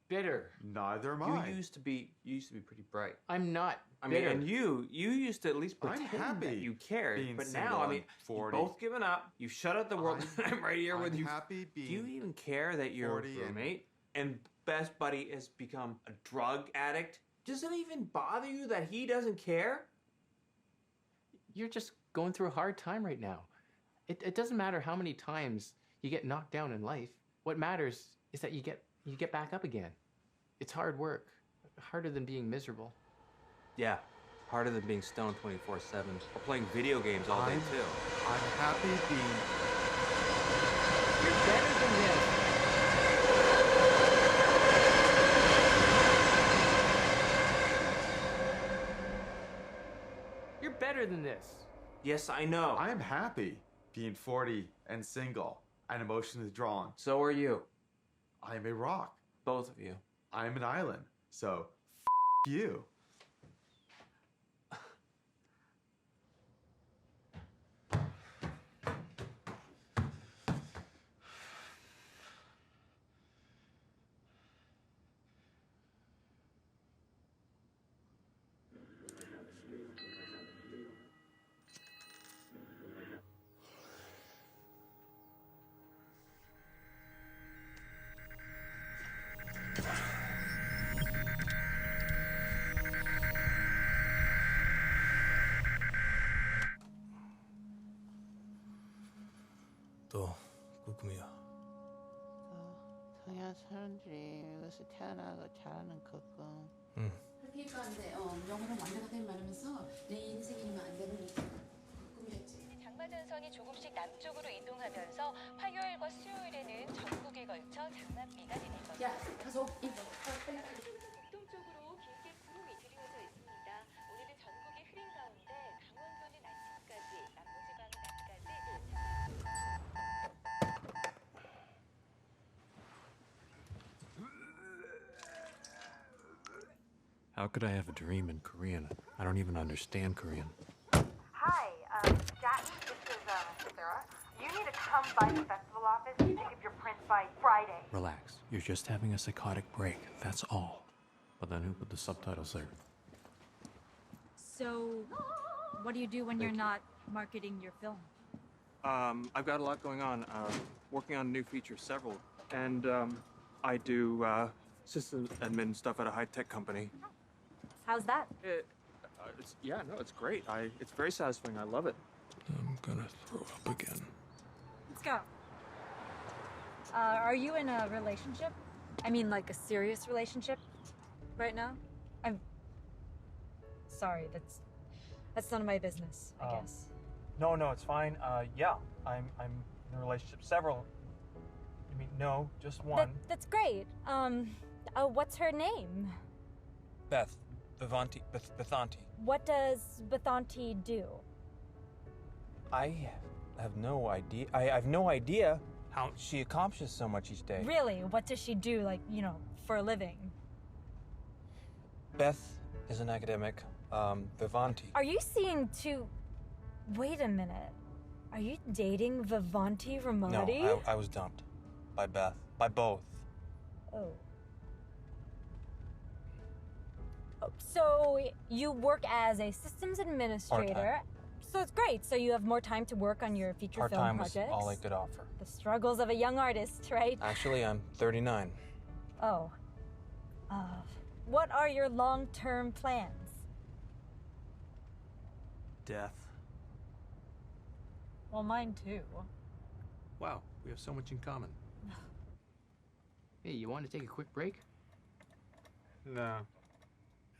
bitter. Neither am I. you used to be pretty bright. I'm not I mean, bitter. and you used to at least I'm pretend happy that you cared, being but single now, I and mean, 40. you've both given up. You've shut out the world. I'm right here with I'm you. happy Do being you even care that your 40 and- roommate and best buddy has become a drug addict? Does it even bother you that he doesn't care? You're just going through a hard time right now. It doesn't matter how many times you get knocked down in life. What matters is that you get back up again. It's hard work, harder than being miserable. Yeah, harder than being stoned 24/7 or playing video games all day too. I'm happy being. You're better than this. You're better than this. Yes, I know. I am happy being 40 and single and emotionally drawn. So are you. I am a rock. Both of you. I am an island. So, you. 또 꿈이야. 동양 사람들이 여기서 태어나고 자라는 거고. 응. 그러니까 근데 영어는 완벽하다 말하면서 내 인생이면 안 되는 꿈이었지. 장마전선이 조금씩 남쪽으로 이동하면서 화요일과 수요일에는 전국에 걸쳐 장맛비가 내릴 것입니다. 야, 가서 입. 동쪽으로 길게 구름이 드리워져 있습니다. 오늘은 전국이 흐린 가운데 강원도는 아침까지, 남부지방은 낮까지 How could I have a dream in Korean? I don't even understand Korean. Hi, Jackie, this is Sarah. You need to come by the festival office to pick up your prints by Friday. Relax. You're just having a psychotic break. That's all. But then who put the subtitles there? So, what do you do when you're not marketing your film? I've got a lot going on. Working on new features, several. And I do system admin stuff at a high-tech company. How's that? It's great. It's very satisfying. I love it. I'm gonna throw up again. Let's go. Are you in a relationship? I mean, like a serious relationship right now? I'm sorry, that's none of my business, I guess. No, it's fine. Yeah, I'm in a relationship. Several. I mean, no, just one. That's great. What's her name? Beth. Bethanti. What does Bethanti do? I have no idea. I have no idea how she accomplishes so much each day. Really? What does she do, like, for a living? Beth is an academic. Vivanti. Are you seeing two... Wait a minute. Are you dating Vivanti Ramadi? No, I was dumped. By Beth. By both. Oh. So you work as a systems administrator. Part-time. So it's great. So you have more time to work on your feature film Part-time was projects. all I could offer. The struggles of a young artist, right? Actually, I'm 39. Oh. What are your long-term plans? Death. Well, mine too. Wow, we have so much in common. Hey, you want to take a quick break? No.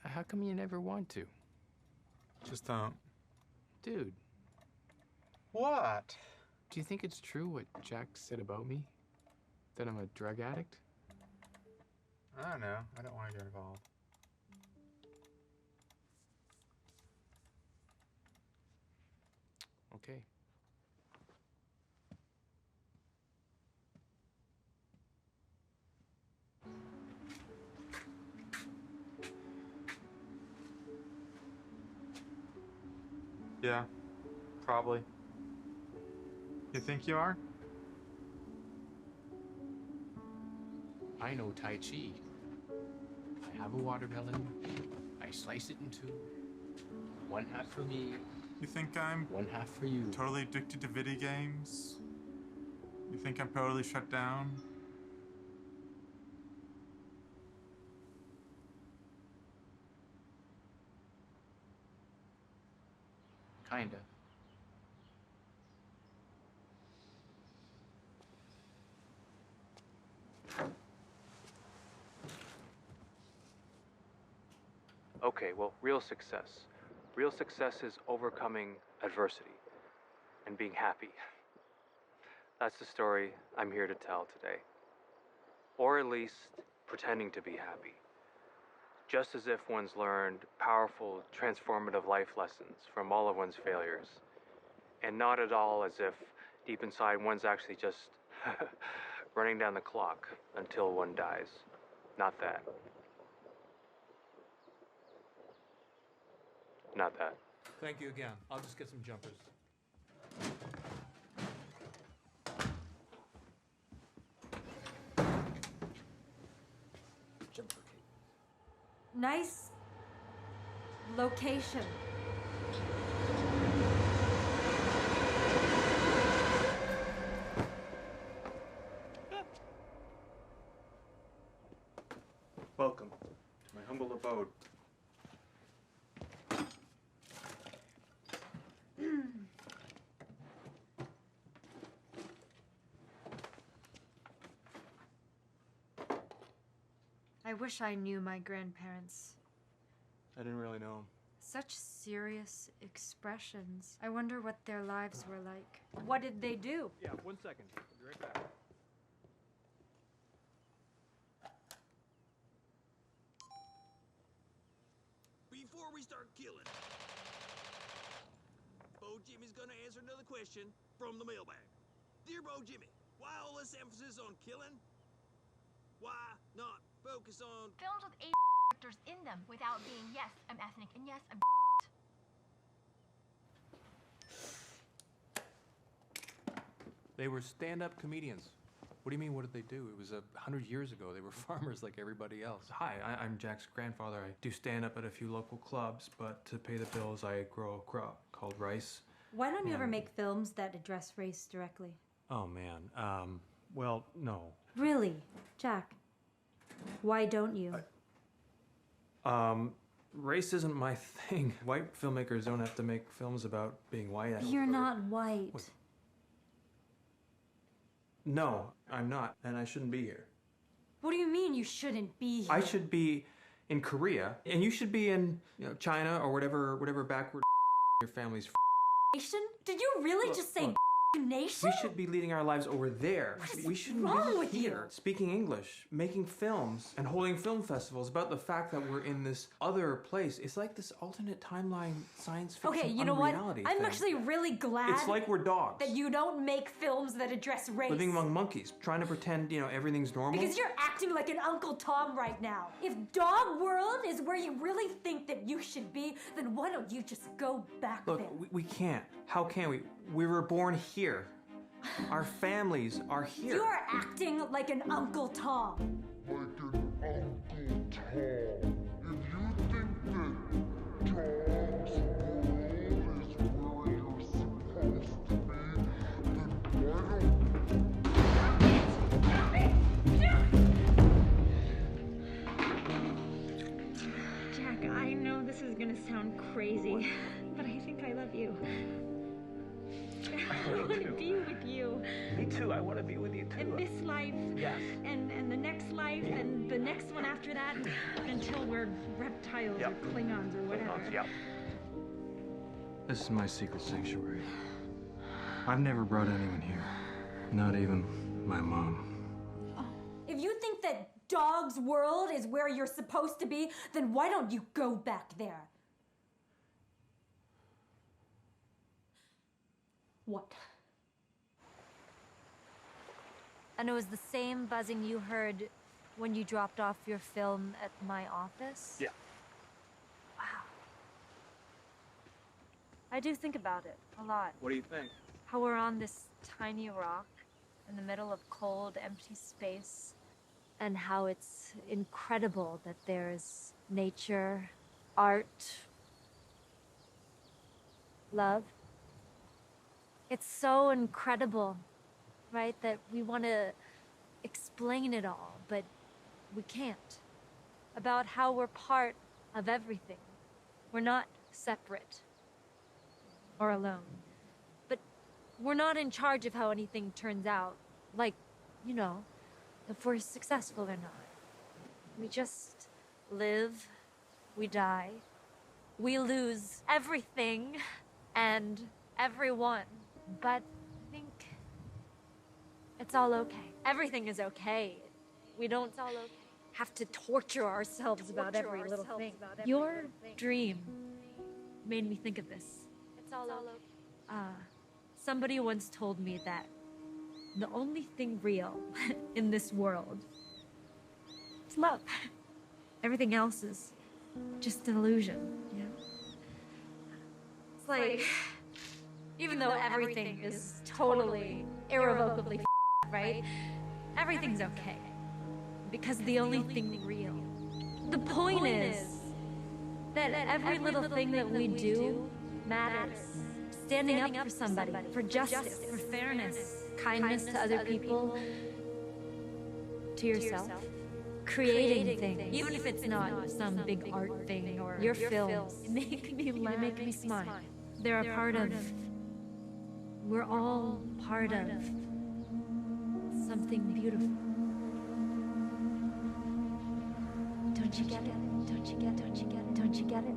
How come you never want to? Just don't. Dude. What? Do you think it's true what Jack said about me? That I'm a drug addict? I don't know. I don't want to get involved. Okay. Yeah, probably. You think you are? I know Tai Chi. I have a watermelon. I slice it in two. One half for me. You think I'm one half for you. Totally addicted to video games? You think I'm totally shut down? Kinda. Okay, well, real success. Real success is overcoming adversity and being happy. That's the story I'm here to tell today. Or at least pretending to be happy. Just as if one's learned powerful, transformative life lessons from all of one's failures. And not at all as if deep inside one's actually just running down the clock until one dies. Not that. Not that. Thank you again. I'll just get some jumpers. Jumper cape. Nice location. Welcome to my humble abode. I wish I knew my grandparents. I didn't really know him. Such serious expressions. I wonder what their lives were like. What did they do? Yeah, 1 second. I'll be right back. Before we start killing, Bo Jimmy's gonna answer another question from the mailbag. Dear Bo Jimmy, why all this emphasis on killing? Why not focus on Films with Asian characters in them without being, yes, I'm ethnic, and yes, I'm They were stand-up comedians. What do you mean, what did they do? It was 100 years ago. They were farmers like everybody else. Hi, I'm Jack's grandfather. I do stand-up at a few local clubs, but to pay the bills, I grow a crop called rice. Why don't you ever make films that address race directly? Oh, man. Well, no. Really, Jack? Why don't you? Race isn't my thing. White filmmakers don't have to make films about being white. You're not white. What? No, I'm not, and I shouldn't be here. What do you mean you shouldn't be here? I should be in Korea, and you should be in, China or whatever backward your family's. Did you really just say nation? We should be leading our lives over there. We shouldn't wrong be with you? here, speaking English, making films, and holding film festivals about the fact that we're in this other place. It's like this alternate timeline science fiction Okay, you know what? unreality I'm thing. actually really glad It's like we're dogs. that you don't make films that address race. Living among monkeys, trying to pretend, everything's normal. Because you're acting like an Uncle Tom right now. If Dog World is where you really think that you should be, then why don't you just go back there? Look, we can't. How can we? We were born here. Our families are here. You're acting like an Uncle Tom. Like an Uncle Tom. If you think that Dog's World is where you're supposed to be, then why don't... Jack, I know this is gonna sound crazy, but I think I love you. I want to be with you. Me too. I want to be with you too. In this life. Yes. And the next life and the next one after that until we're reptiles or Klingons or whatever. Yep. This is my secret sanctuary. I've never brought anyone here. Not even my mom. If you think that Dog's World is where you're supposed to be, then why don't you go back there? What? And it was the same buzzing you heard when you dropped off your film at my office? Yeah. Wow. I do think about it a lot. What do you think? How we're on this tiny rock in the middle of cold, empty space, and how it's incredible that there's nature, art, love. It's so incredible, right, that we want to explain it all, but we can't. About how we're part of everything. We're not separate or alone. But we're not in charge of how anything turns out. Like, if we're successful or not. We just live, we die, we lose everything and everyone. But I think it's all okay. Everything is okay. We don't have to torture ourselves about every little thing. Your dream made me think of this. It's all okay. Somebody once told me that the only thing real in this world is love. Everything else is just an illusion, It's like... Even though everything is totally, irrevocably right? Everything's okay. Because the only thing real. The point is that every little thing that we do matters. Standing up for somebody, for justice, for fairness, kindness to other people, to yourself. Creating things, even if it's not some big art thing or your films. Make me laugh. They make me smile. They're a part of... We're all part of something beautiful. Don't you get it? Don't you get it? Don't you get it? Don't you get it?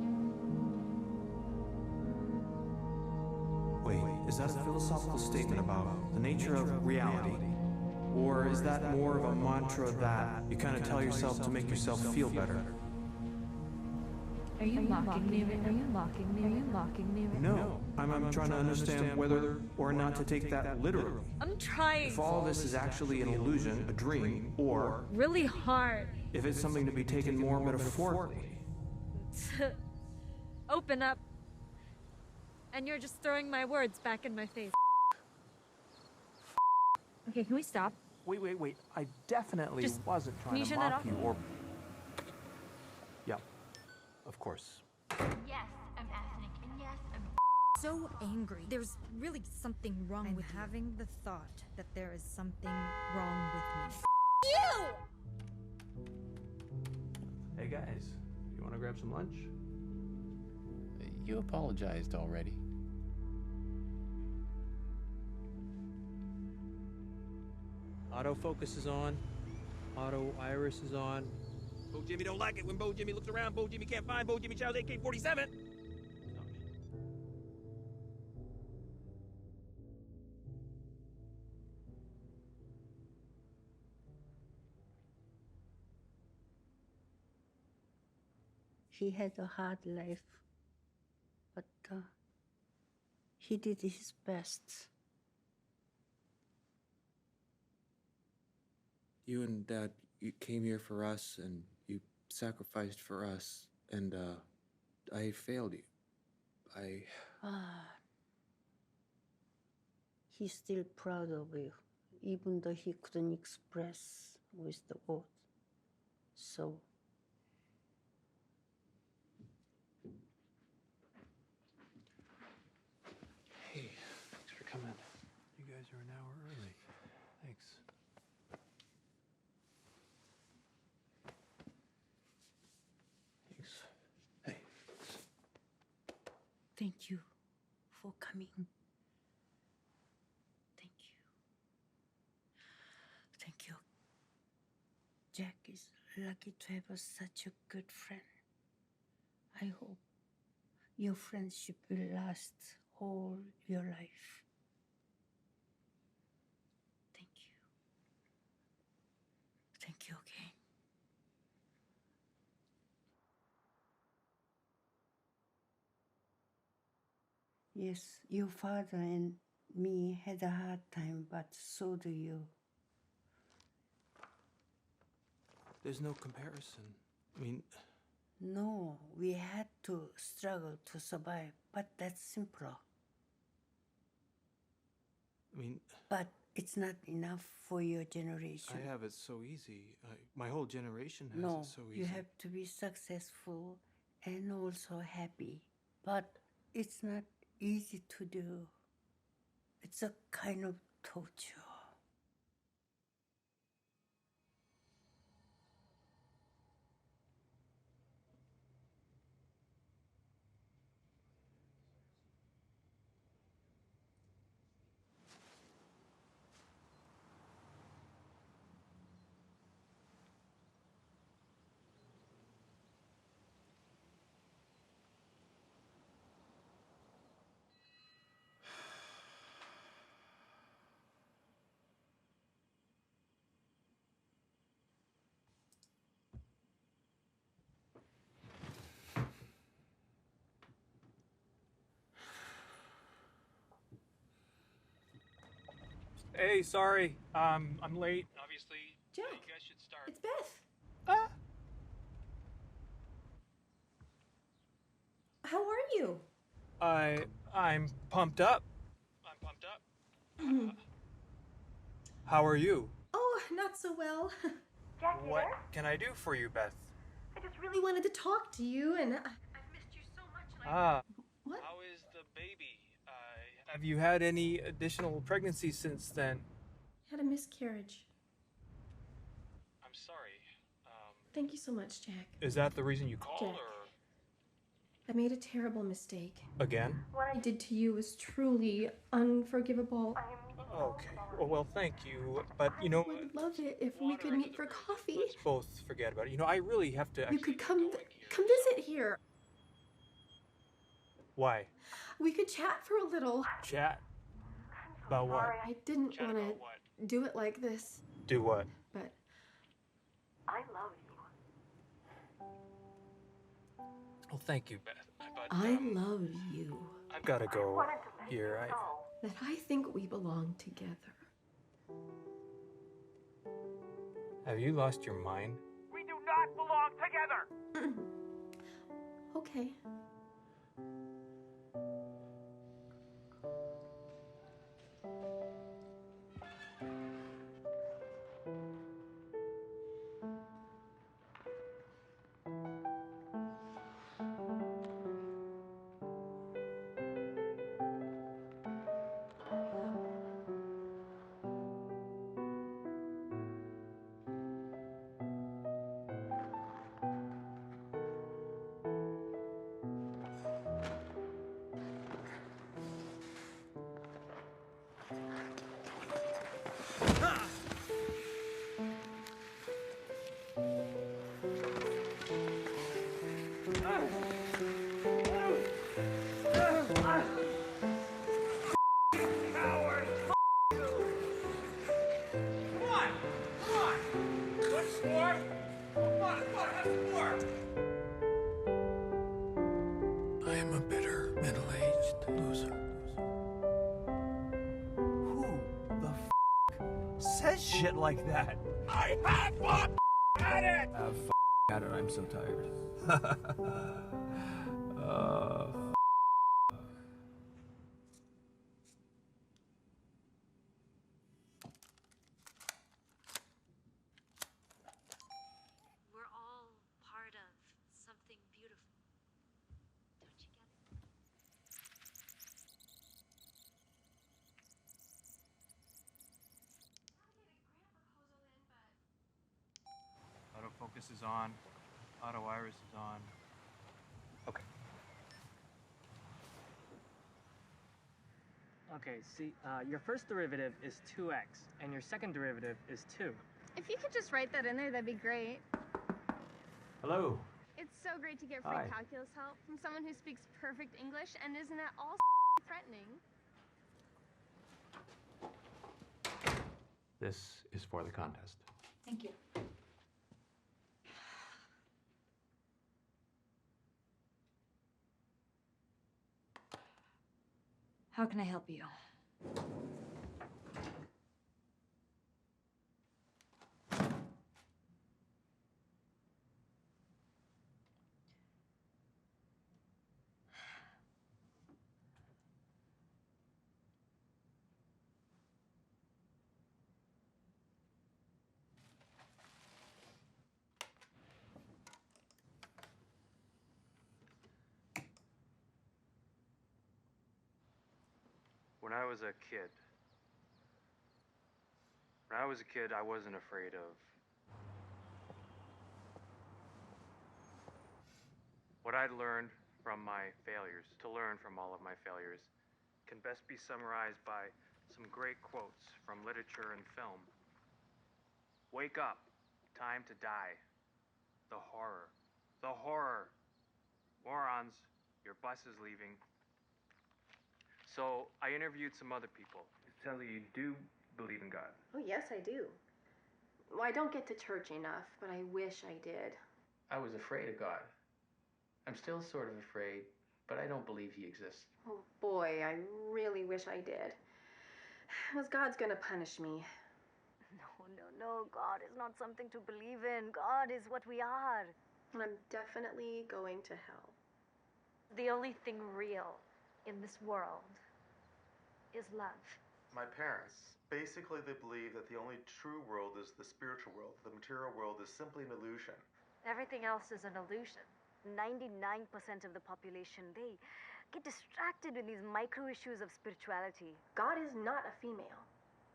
Wait, is that a philosophical statement about the nature of reality? Or is that more of a mantra that you kind of tell yourself to make yourself feel better? Are you mocking me? Are you mocking me? Are you mocking me? No, I'm trying to understand whether or not to take that literally. I'm trying. If all this is actually an illusion, a dream, or really hard if it's something to be taken more metaphorically. to open up, and you're just throwing my words back in my face. Okay, can we stop? Wait. I definitely Just- wasn't can trying you to turn that mock off? you or... Yeah, of course. Yes, I'm ethnic, and yes, I'm So angry. There's really something wrong with you. I'm having the thought that there is something wrong with me. you! Hey guys, you want to grab some lunch? You apologized already. Autofocus is on. Auto iris is on. Bo Jimmy don't like it when Bo Jimmy looks around. Bo Jimmy can't find Bo Jimmy Chow's AK-47. he had a hard life, but he did his best. You and Dad, you came here for us and you sacrificed for us, and I failed you. He's still proud of you, even though he couldn't express with the words. So, Hey, thanks for coming. You guys are an hour early. Thanks. Thanks. Hey. thank you for coming. Thank you. Thank you. Jack is lucky to have such a good friend. I hope your friendship will last all your life. Thank you. Thank you again. Yes, your father and me had a hard time, but so do you. There's no comparison. I mean, No, we had to struggle to survive, but that's simpler. But it's not enough for your generation. I have it so easy. My whole generation has No, it so easy. you have to be successful and also happy. But it's not easy to do. It's a kind of torture. Hey, sorry. I'm late. Obviously, Jack, you guys should start. it's Beth. How are you? I'm pumped up. I'm pumped up. How are you? Oh, not so well. Jack, What can I do for you, Beth? I just really wanted to talk to you, and I've missed you so much. What? How is the baby? Have you had any additional pregnancies since then? Had a miscarriage. I'm sorry. Thank you so much, Jack. Is that the reason you called, Jack. I made a terrible mistake. or again? What I did to you was truly unforgivable. Okay. Well, thank you. But you know, I would love it if we could meet for coffee. let's both forget about it. You know, I really have to. You Actually could come visit here. Why? We could chat for a little. Chat? About what? I didn't want to do it like this, Do what? but I love you. Well, thank you, Beth. But I love you. I've got to go here. That I think we belong together. Have you lost your mind? We do not belong together! Okay. shit like that. I have fun at it! Have at it, I'm so tired. We're all part of something beautiful. Don't you get it? Autofocus is on. Auto iris is on. Okay. Okay, see, your first derivative is 2x, and your second derivative is 2. If you could just write that in there, that'd be great. Hello. It's so great to get free Hi. calculus help from someone who speaks perfect English and isn't at all threatening. This is for the contest. Thank you. How can I help you? When I was a kid, I wasn't afraid of what I'd learned from my failures. To learn from all of my failures can best be summarized by some great quotes from literature and film. Wake up, time to die. The horror. The horror. Morons, your bus is leaving. So I interviewed some other people. Tell you do believe in God. Oh, yes, I do. Well, I don't get to church enough, but I wish I did. I was afraid of God. I'm still sort of afraid, but I don't believe he exists. Oh, boy, I really wish I did. Because God's gonna punish me. No, God is not something to believe in. God is what we are. And I'm definitely going to hell. The only thing real in this world is love. My parents, basically they believe that the only true world is the spiritual world. The material world is simply an illusion. Everything else is an illusion. 99% of the population, they get distracted with these micro issues of spirituality. God is not a female.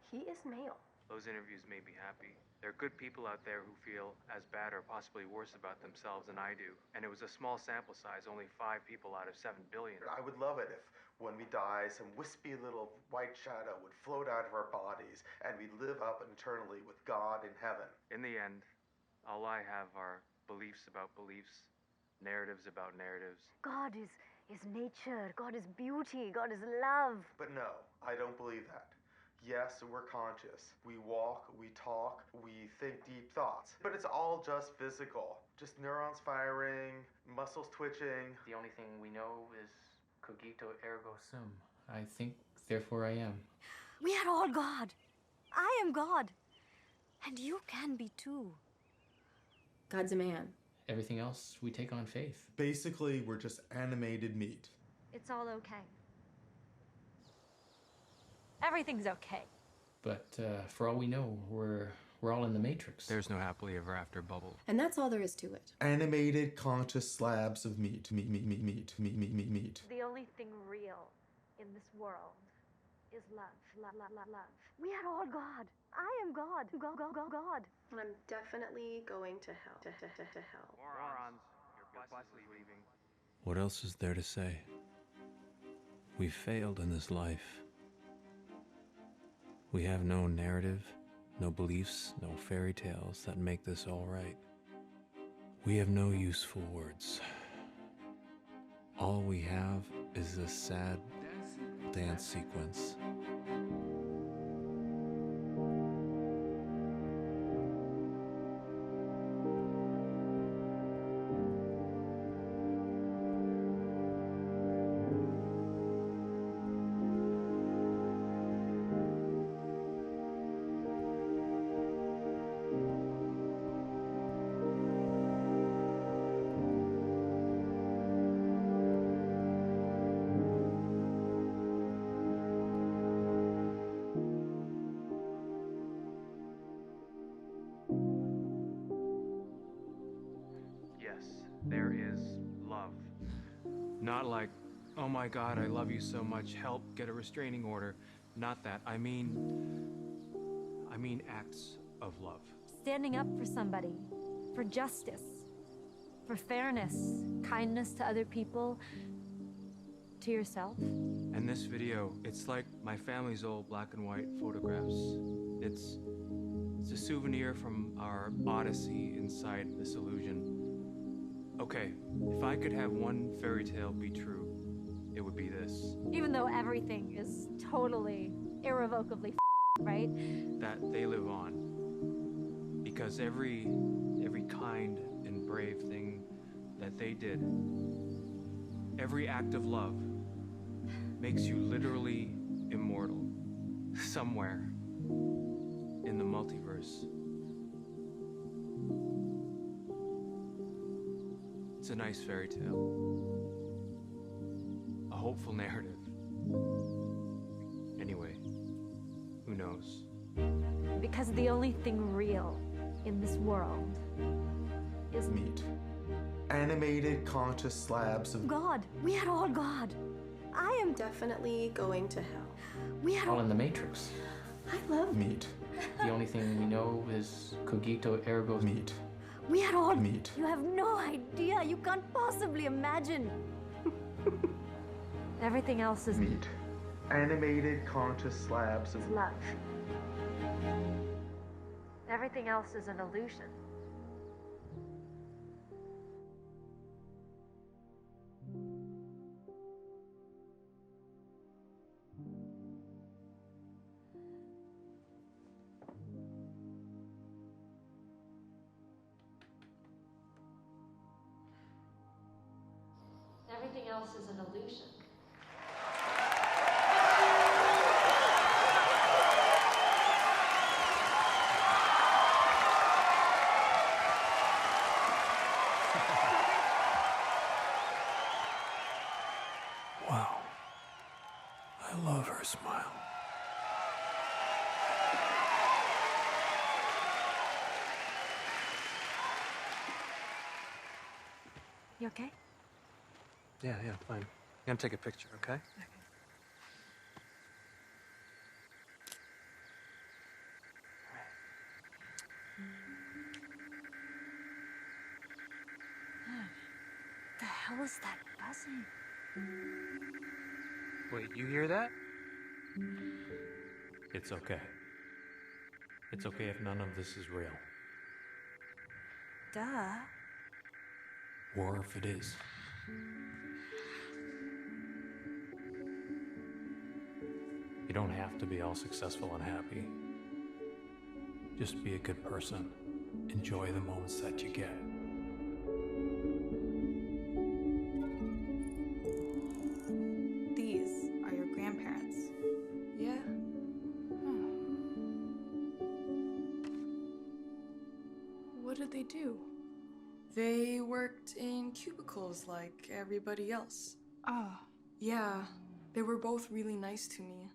He is male. Those interviews made me happy. There are good people out there who feel as bad or possibly worse about themselves than I do. And it was a small sample size, only 5 people out of 7 billion. I would love it if, when we die, some wispy little white shadow would float out of our bodies and we'd live up eternally with God in heaven. In the end, all I have are beliefs about beliefs, narratives about narratives. God is nature. God is beauty. God is love. But no, I don't believe that. Yes, we're conscious. We walk, we talk, we think deep thoughts. But it's all just physical. Just neurons firing, muscles twitching. The only thing we know is cogito ergo sum. I think, therefore I am. We are all God. I am God. And you can be too. God's a man. Everything else we take on faith. Basically, we're just animated meat. It's all okay. Everything's okay. But for all we know, we're all in the Matrix. There's no happily ever after bubble. And that's all there is to it. Animated, conscious slabs of meat. Meat. The only thing real in this world is love. Love. We are all God. I am God. God. And I'm definitely going to hell. To hell. Morons, your bus is leaving. What else is there to say? We failed in this life. We have no narrative, no beliefs, no fairy tales that make this all right. We have no useful words. All we have is this sad dance sequence. there is love. Not like, oh my God, I love you so much, help, get a restraining order. Not that. I mean acts of love. Standing up for somebody, for justice, for fairness, kindness to other people, to yourself. And this video, it's like my family's old black and white photographs. It's a souvenir from our odyssey inside this illusion. Okay, if I could have one fairy tale be true, it would be this. Even though everything is totally, irrevocably right? That they live on. Because every kind and brave thing that they did, every act of love, makes you literally immortal. Somewhere in the multiverse. It's a nice fairy tale. A hopeful narrative. Anyway, who knows? Because the only thing real in this world is meat. Animated conscious slabs of God. We are all God. I am definitely going to hell. We are All in the Matrix. I love meat. The only thing we know is cogito ergo meat. We are all meat. You have no idea. You can't possibly imagine. Everything else is meat. Animated conscious slabs of love. Everything else is an illusion. Everything else is an illusion. Wow. I love her smile. You okay? Yeah, fine. I'm gonna take a picture, okay? The hell is that buzzing? Wait, you hear that? It's okay. It's okay if none of this is real. Duh. Or if it is. You don't have to be all successful and happy. Just be a good person. Enjoy the moments that you get. These are your grandparents. Yeah? What did they do? They worked in cubicles like everybody else. Ah. Yeah, they were both really nice to me.